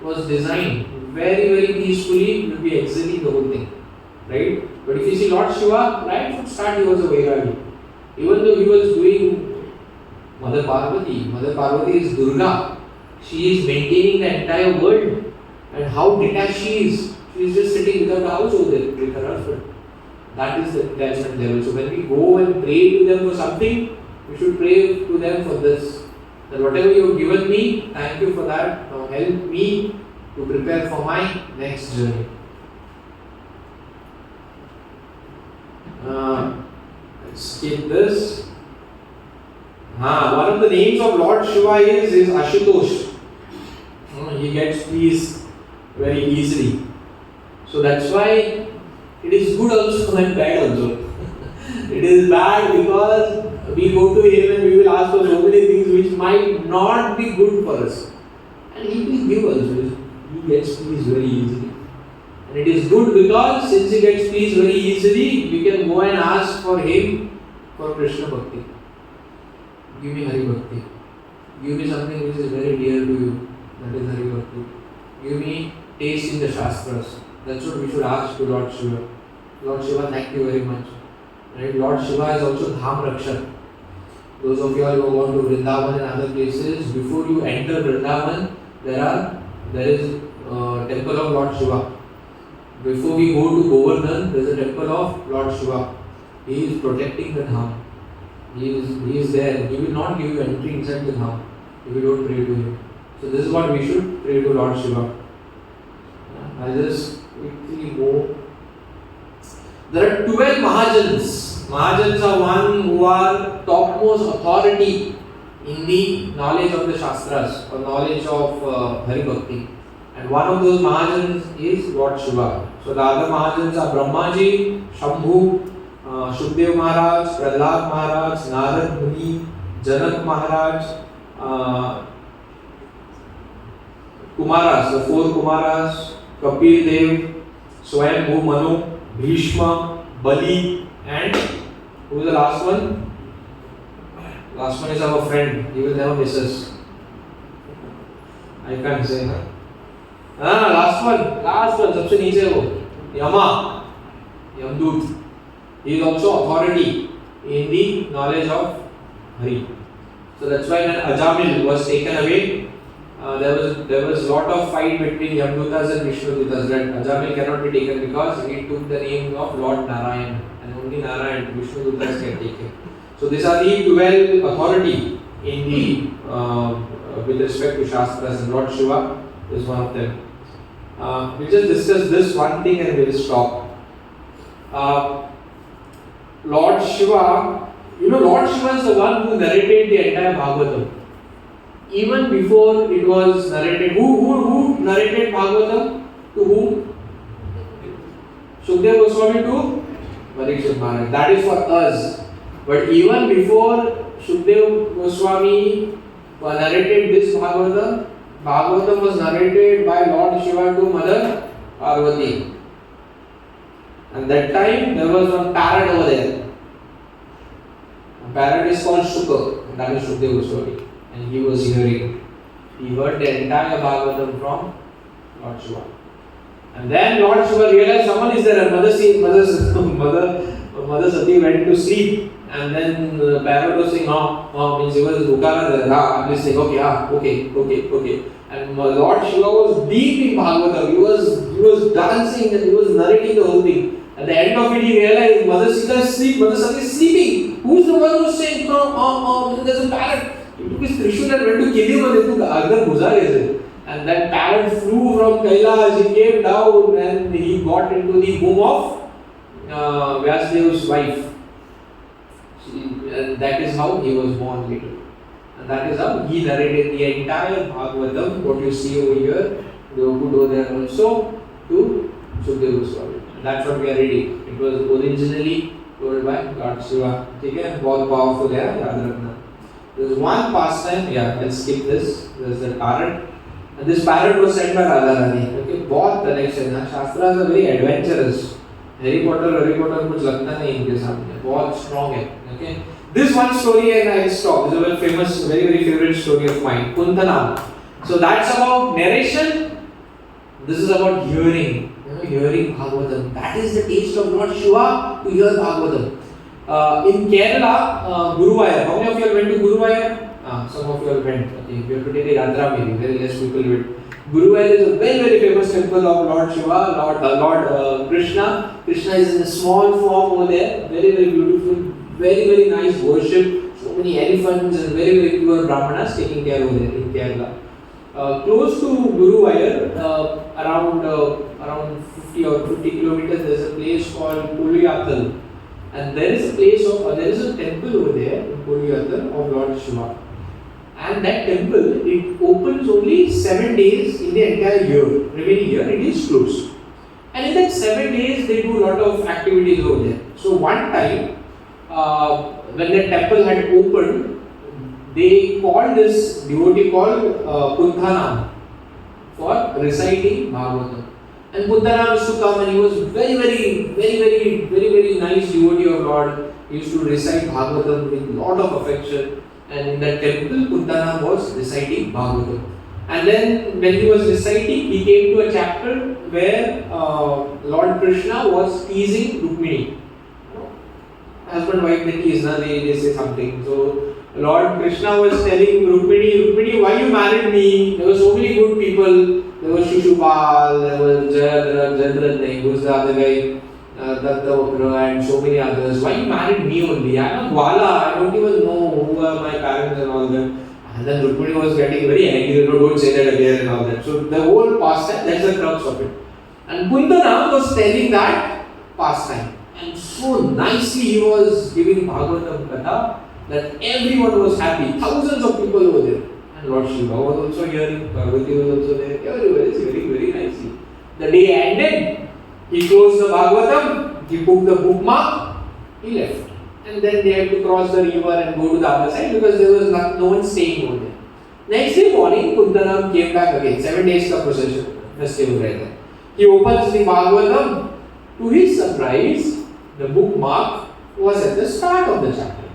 was designed. Very, very peacefully, you will be exiting the whole thing. Right? But if you see Lord Shiva, right from start he was a Vairagi. Even though he was doing Mother Parvati is Durga. She is maintaining the entire world. And how detached she is. She is just sitting without a house over there with her husband. That is the detachment level. So when we go and pray to them for something, we should pray to them for this. That whatever you have given me, thank you for that. Now help me to prepare for my next journey. Let's skip this. One of the names of Lord Shiva is Ashutosh. He gets pleased very easily. So that's why it is good also and bad also. It is bad because we go to him and we will ask for so many things which might not be good for us. And he will give also. He gets pleased very easily. And it is good because since he gets pleased very easily, we can go and ask for him for Krishna Bhakti. Give me Hari Bhakti. Give me something which is very dear to you. That is Hari Bhakti. Give me taste in the Shastras. That's what we should ask to Lord Shiva. Lord Shiva, thank you very much. Right? Lord Shiva is also Dham Rakshak. Those of you who have gone to Vrindavan and other places, before you enter Vrindavan, there is a temple of Lord Shiva. Before we go to Govardhan, there is a temple of Lord Shiva. He is protecting the Dham. He is there. He will not give you entry inside the Dham if you don't pray to him. So this is what we should pray to Lord Shiva. I'll just quickly go. There are 12 Mahajans. Mahajans are one who are topmost authority in the knowledge of the Shastras or knowledge of Hari Bhakti. And one of those Mahajans is Lord Shiva. So the other Mahajans are Brahmaji, Shambhu, Shukdev Maharaj, Prahlad Maharaj, Narad Muni, Janak Maharaj, Kumaras, the 4 Kumaras, Kapil Dev, Swayambhu Manu, Bhishma, Bali, and who is the last one? Last one is our friend. He will never miss us. I can't say that. Last one, सबसे नीचे वो Yama, Yamdut. He is also authority in the knowledge of Hari. So that's why when Ajamil was taken away, there was lot of fight between Yamdutas and Vishnudutas that Ajamil cannot be taken because he took the name of Lord Narayan and only Narayan, Vishnudutas can take it. So these are the 12 authority in the with respect to Shastras, and Lord Shiva is one of them. We'll just discuss this one thing and we'll stop. Lord Shiva, Lord Shiva is the one who narrated the entire Bhagavatam. Even before it was narrated, who narrated Bhagavatam? To whom? Shukdev Goswami to Parikshit Maharaj. That is for us. But even before Shukdev Goswami narrated this Bhagavatam was narrated by Lord Shiva to Mother Parvati. And that time there was one parrot over there. A parrot is called Shuka, and that is Shukdev Goswami. And he was hearing. He heard the entire Bhagavatam from Lord Shiva. And then Lord Shiva realized someone is there, and Mother Sati went to sleep. And then the parrot was saying, means he was Rukara there. I'm just saying, okay. And Lord Shiva was deep in Bhagavatam. He was dancing and he was narrating the whole thing. At the end of it, he realized Mother Sita is sleeping. who's the one who's saying, there's a parrot. He took his Trishul and went to kill him and they took Arthur Buzar. And that parrot flew from Kailash, he came down and he got into the home of Vyasdev's wife. And that is how he was born later. And that is how he narrated the entire Bhagavatam, what you see over here. They could go there also to Sukadeva Goswami. And that's what we are reading. It was originally told by Lord Shiva. Okay, बहुत powerful है, याद रखना. There's one pastime, let's skip this. There's the parrot. And this parrot was sent by Radharani. Okay, बहुत connection है. Shastras are very adventurous. Harry Potter कुछ लगता नहीं इनके सामने. बहुत strong है. Okay. This one story and I'll stop. This is a very famous, very favorite story of mine. Kuntanam. So that's about narration. This is about hearing. Hearing Bhagavatam. That is the taste of Lord Shiva to hear Bhagavatam. In Kerala, Guruvayur. How many of you have went to Guruvayur? Some of you have went. Okay, if you have to take a yatra, maybe very less people went. Guruvayur is a very famous temple of Lord Shiva, Lord Krishna. Krishna is in a small form over there. Very beautiful, very nice worship. So many elephants and very pure brahmanas taking care over there in Kerala. Close to Guruvayur, around 50 kilometers, there is a place called Poliyathal. And there is a temple over there in Poliyathal of Lord Shiva. And that temple, it opens only 7 days in the entire year. Remaining year, it is closed. And in that 7 days, they do a lot of activities over there. So one time, when the temple had opened, they called this devotee called Kunthanam for reciting Bhagavatam. And Kunthanam used to come and he was very nice devotee of Lord. He used to recite Bhagavatam with lot of affection. And in that temple, Kunthanam was reciting Bhagavatam. And then when he was reciting, he came to a chapter where Lord Krishna was teasing Rukmini. Husband wife they tease, they say something. So Lord Krishna was telling Rukmini, why you married me? There were so many good people. There was Shishupal, there was Jayadratha, who was the other guy, Dattavakra, and so many others. Why you married me only? I am a Gwala, I don't even know who are my parents and all that. And then Rukmini was getting very angry, don't say that again and all that. So the whole pastime, that's the crux of it. And Kunthanam was telling that pastime. And so nicely he was giving Bhagavatam Katha that everyone was happy. Thousands of people were there. And Lord Shiva was also hearing, Parvati was also there. Everyone is hearing very nicely. The day ended, he closed the Bhagavatam, he put the bookmark, he left. And then they had to cross the river and go to the other side because there was no one staying over there. Next day morning, Kunthanam came back again. 7 days ka procession, festival right there. He opens the Bhagavatam. To his surprise, the bookmark was at the start of the chapter.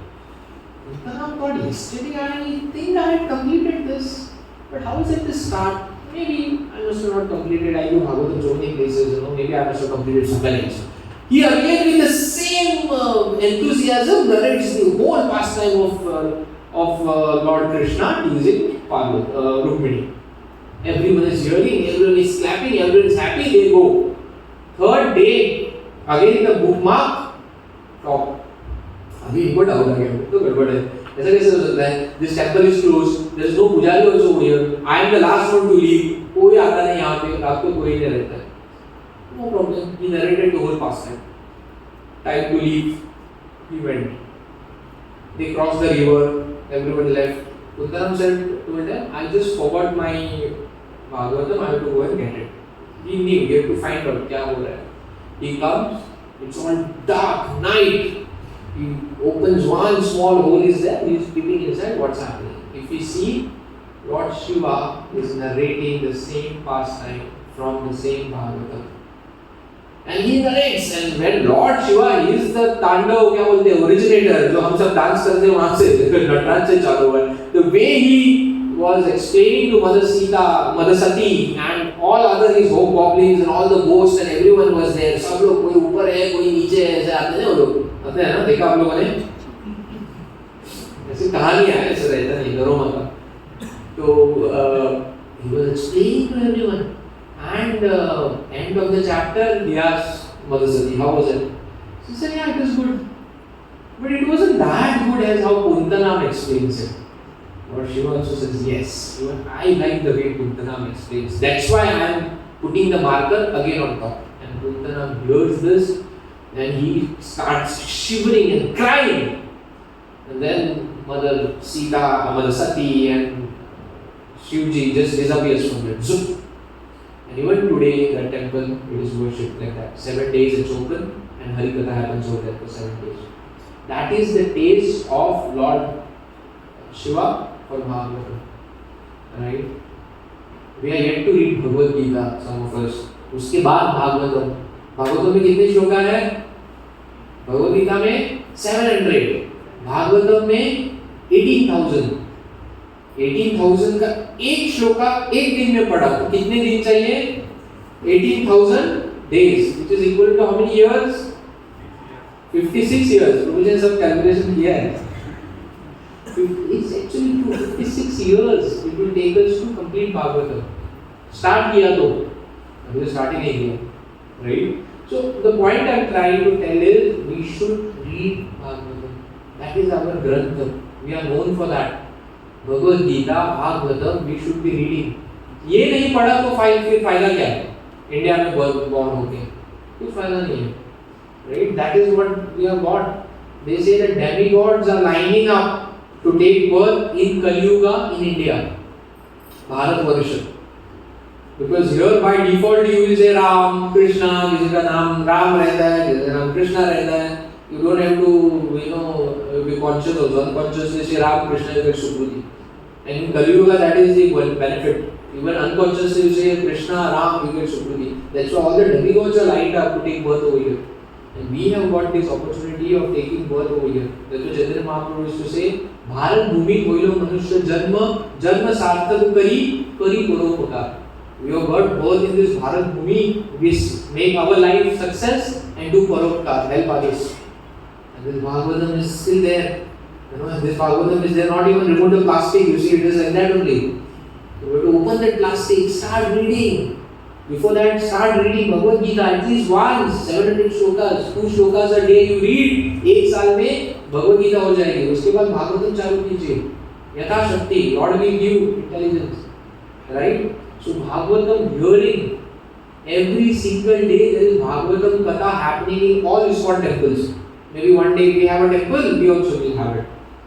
Kunthanam thought, yesterday I think I had completed this. But how is it the start? Maybe I must have not completed. I do Bhagavatam so many places, maybe I must have completed somewhere else. He again with the same enthusiasm narrates the whole pastime of Lord Krishna teasing Rukmini. Everyone is hearing, everyone is clapping, everyone is happy, they go. Third day, again the bookmark top. Again what doubt again? तो गड़बड़ है. ऐसा कैसे हो सकता है? This temple is closed. There is no pujari also over here. I am the last one to leave. कोई आता नहीं यहाँ पे. रात को कोई नहीं रहता है. No problem. He narrated the whole pastime. Time to leave. He went. They crossed the river. Everyone left. Kunthanam said to them, I just forgot my Bhagavatam. I have to go and get it. He knew. He had to find out क्या हो रहा है. He comes. It's all dark night. He opens one small hole is there. He is peeping inside. What's happening? If we see, Lord Shiva is narrating the same pastime from the same Bhagavatam. And he narrates, and when Lord Shiva is the Tandav, क्या बोलते हैं, originator, जो हम सब dance करते हैं वहाँ से, नटराज से चालू हुआ. The way he was explaining to Mother Sita, Mother Sati, and all other his hobgoblins and all the ghosts and everyone was there. सब लोग कोई ऊपर है, कोई नीचे है, ऐसे आते हैं वो लोग, आते हैं ना, देखा आप लोगों ने? ऐसी कहानियाँ हैं, ऐसे रहता नहीं, डरो मत. तो he was explaining to everyone. And end of the chapter, he asked Mother Sati, how was it? She said, yeah, it was good. But it wasn't that good as how Kuntanam explains it. Lord Shiva also says, yes, I like the way Kuntanam explains. That's why I am putting the marker again on top. And Kuntanam hears this and he starts shivering and crying. And then Mother Sita, Mother Sati and Shivji just disappears from it. Zoop. And even today, that temple, it is worshipped like that. 7 days it's open and Harikatha happens over there for 7 days. That is the taste of Lord Shiva for Bhagavatam. Right? We are yet to read Bhagavad Gita, some of us. उसके बाद भागवतम. भागवतम में कितने श्लोक है? भगवद गीता में 700. भागवतम में 18,000. 18,000 का एक श्लोका एक दिन में पढ़ा तो कितने दिन चाहिए? 18,000 days, which is equal to how many years? 56 years. प्रभुजी ने सब कैलकुलेशन किया है. It's actually 56 years it will take us to complete Bhagavatam. Start किया तो अभी तो start ही नहीं किया, right? So the point I'm trying to tell is we should read Bhagavatam. That is our Granth. We are known for that. Bhagavad Gita, Bhagavatam, we should be reading. ये नहीं पढ़ा तो फिर फायदा क्या है? इंडिया में born होके कुछ फायदा नहीं है, right? That is what we have got. They say that demigods are lining up to take birth in Kali Yuga in India, Bharat Varsha. Because here by default you will say Ram, Krishna, किसी का नाम राम रहता है, किसी का नाम कृष्णा रहता है. You don't have to, be conscious also. Unconsciously say Ram, Krishna, you get Subhuti. And in Kali Yuga that is the benefit. Even unconsciously you say Krishna, Ram, you get Subhuti. That's why all the demigods are lined up to take birth over here. And we have got this opportunity of taking birth over here. That's what Chaitanya Mahaprabhu used to say, Bharat Bhumi Hoilo Manusya Janma Sarthak Kari Purokota. We have got birth in this Bharat Bhumi, we make our life success and do Paropkar, help others. And this Bhagavatam is still there. This Bhagavatam is there, not even remove the plastic, you see it is like that only. You have to open that plastic, start reading. Before that, start reading Bhagavad Gita at least once, 700 shlokas, 2 shlokas a day you read. एक साल में भगवद गीता हो जाएगी. उसके बाद भागवतम चालू कीजिए. यथाशक्ति, Lord will give intelligence, right? So Bhagavatam hearing every single day there is Bhagavatam Katha happening in all ISKCON temples. Maybe one day we have a temple, we also will have it.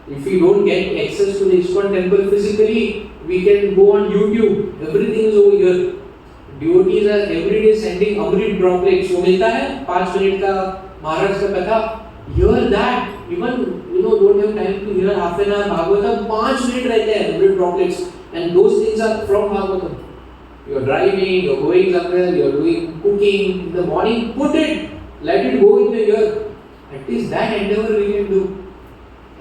If we don't get access to the ISKCON temple physically, we can go on YouTube. Everything is over here. Devotees are every day sending Amrit droplets. वो मिलता है 5 minute का महाराज का कथा. Hear that. Even don't have time to hear half an hour Bhagavatam. 5 minute रहते हैं Amrit droplets, and those things are from Bhagavatam. You are driving, you are going somewhere, you are doing cooking in the morning. Put it. Let it go in the ear. At least that endeavor we can do.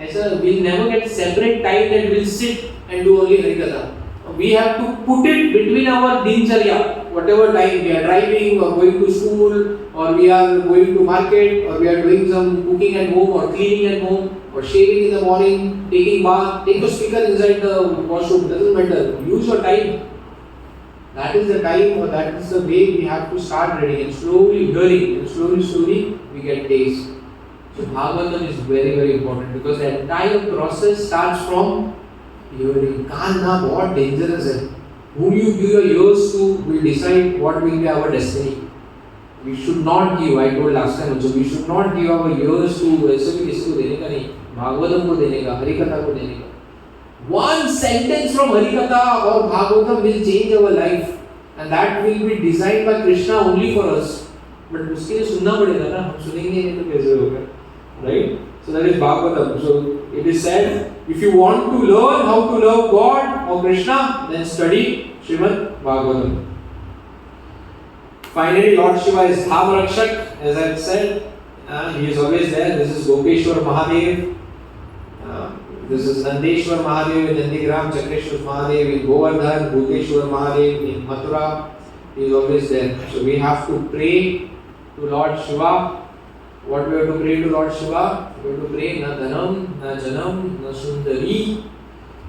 ऐसा we'll never get separate time that we'll sit and do only Harikatha. We have to put it between our dincharya, whatever time we are driving or going to school or we are going to market or we are doing some cooking at home or cleaning at home or shaving in the morning, taking bath, take a speaker inside the washroom, doesn't matter. Use your time. That is the time or that is the way we have to start reading and slowly hearing and slowly we get taste. So Bhagavatam is very, very important because the entire process starts from hearing. कान ना बहुत dangerous है. Whom you give your ears to will decide what will be our destiny. We should not give. I told last time also. We should not give our ears to ऐसे भी किसी को देने का नहीं. भागवतम को देने का, हरिकथा को देने का. One sentence from हरिकथा or Bhagavatam will change our life, and that will be designed by Krishna only for us. But उसके लिए सुनना पड़ेगा ना. हम सुनेंगे नहीं तो कैसे होगा, right? So that is Bhagavatam. So it is said, if you want to learn how to love God or Krishna, then study Srimad Bhagavatam. Finally, Lord Shiva is Dham Rakshak, as I said. He is always there. This is Gopeshwar Mahadev. This is Nandeshwar Mahadev in Nandigram, Chakreshwar Mahadev in Govardhan, Bhuteshwar Mahadev in Mathura. He is always there. So we have to pray to Lord Shiva. What we have to pray to Lord Shiva? We have to pray na dhanam, na janam, na sundari,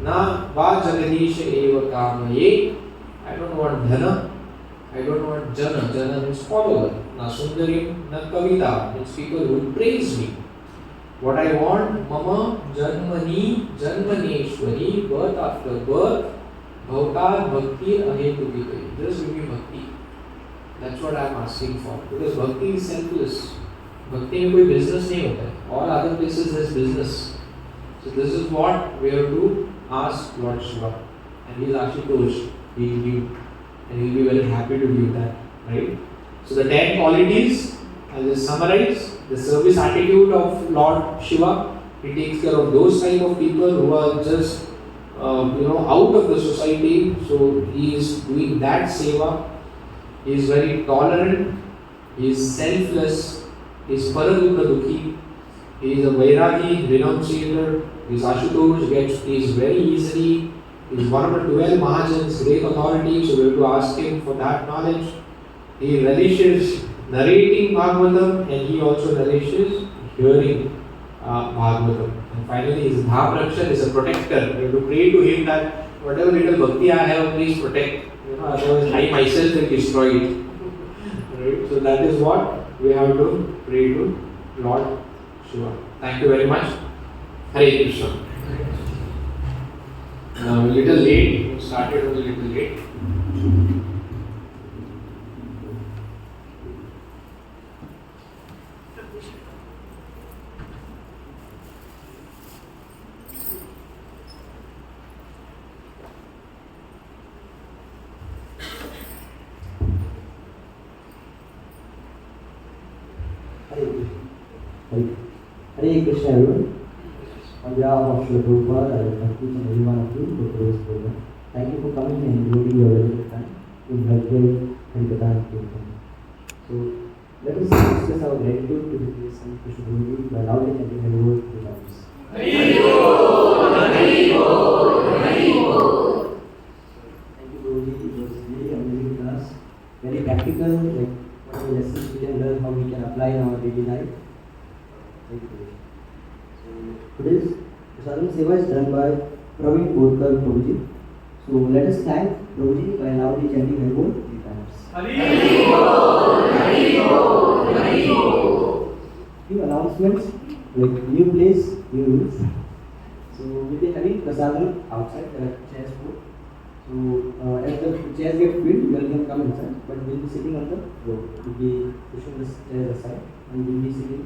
na va jagadish eva kamaye. I don't want dhana, I don't want jana. Jana means follower. Na sundari, na kavita means people who praise me. What I want, Mama Janmani Janmaneshwari, birth after birth, Bhavtar Bhakti Ahetuki. Just give me bhakti. That's what I am asking for. Because bhakti is selfless. Bhakti में कोई business नहीं होता है. All other places has business. So this is what we have to ask Lord Shiva. And he is Ashutosh. He will give. And he will be very happy to give that. Right? So the 10 qualities, I'll just summarize. The service attitude of Lord Shiva. He takes care of those type of people who are just out of the society. So he is doing that seva. He is very tolerant. He is selfless. He is paradukha dukhi. He is a vairagi, renunciator. He is Ashutosh, he is very easily. He is one of the 12 Mahajans, great authority. So we have to ask him for that knowledge. He relishes narrating Bhagavatam and he also relishes hearing Bhagavatam. And finally, his Dham is a protector. We have to pray to him that whatever little bhakti I have, please protect. Otherwise I myself will destroy it. Right? So that is what we have to pray to Lord Shiva. Thank you very much. Hare Krishna. A little late. We started a little late. Hare Krishna everyone. On behalf of Srila Prabhupada, I thank each and every one of you for today's program. Thank you for coming and devoting your valuable time to Bhagavad Harikatha and Kirtan. So let us express our gratitude to the grace and Krishna Prabhuji by loudly chanting the word to others. Thank you Prabhuji, it was really amazing class. Very practical, like what are the lessons we can learn, how we can apply in our daily life. Thank you. So today's Prasadam Seva is done by Praveen Bodkar Prabhuji. So let us thank Prabhuji by loudly chanting Hari Bol 3 times. Hari Bol, Hari Bol, Hari Bol. Few announcements like new place, new rules. So we'll be having Prasadam outside, there are chairs for. So as the chairs get filled, you all can come inside, but we'll be sitting on the floor. We'll be pushing the chairs aside and we'll be sitting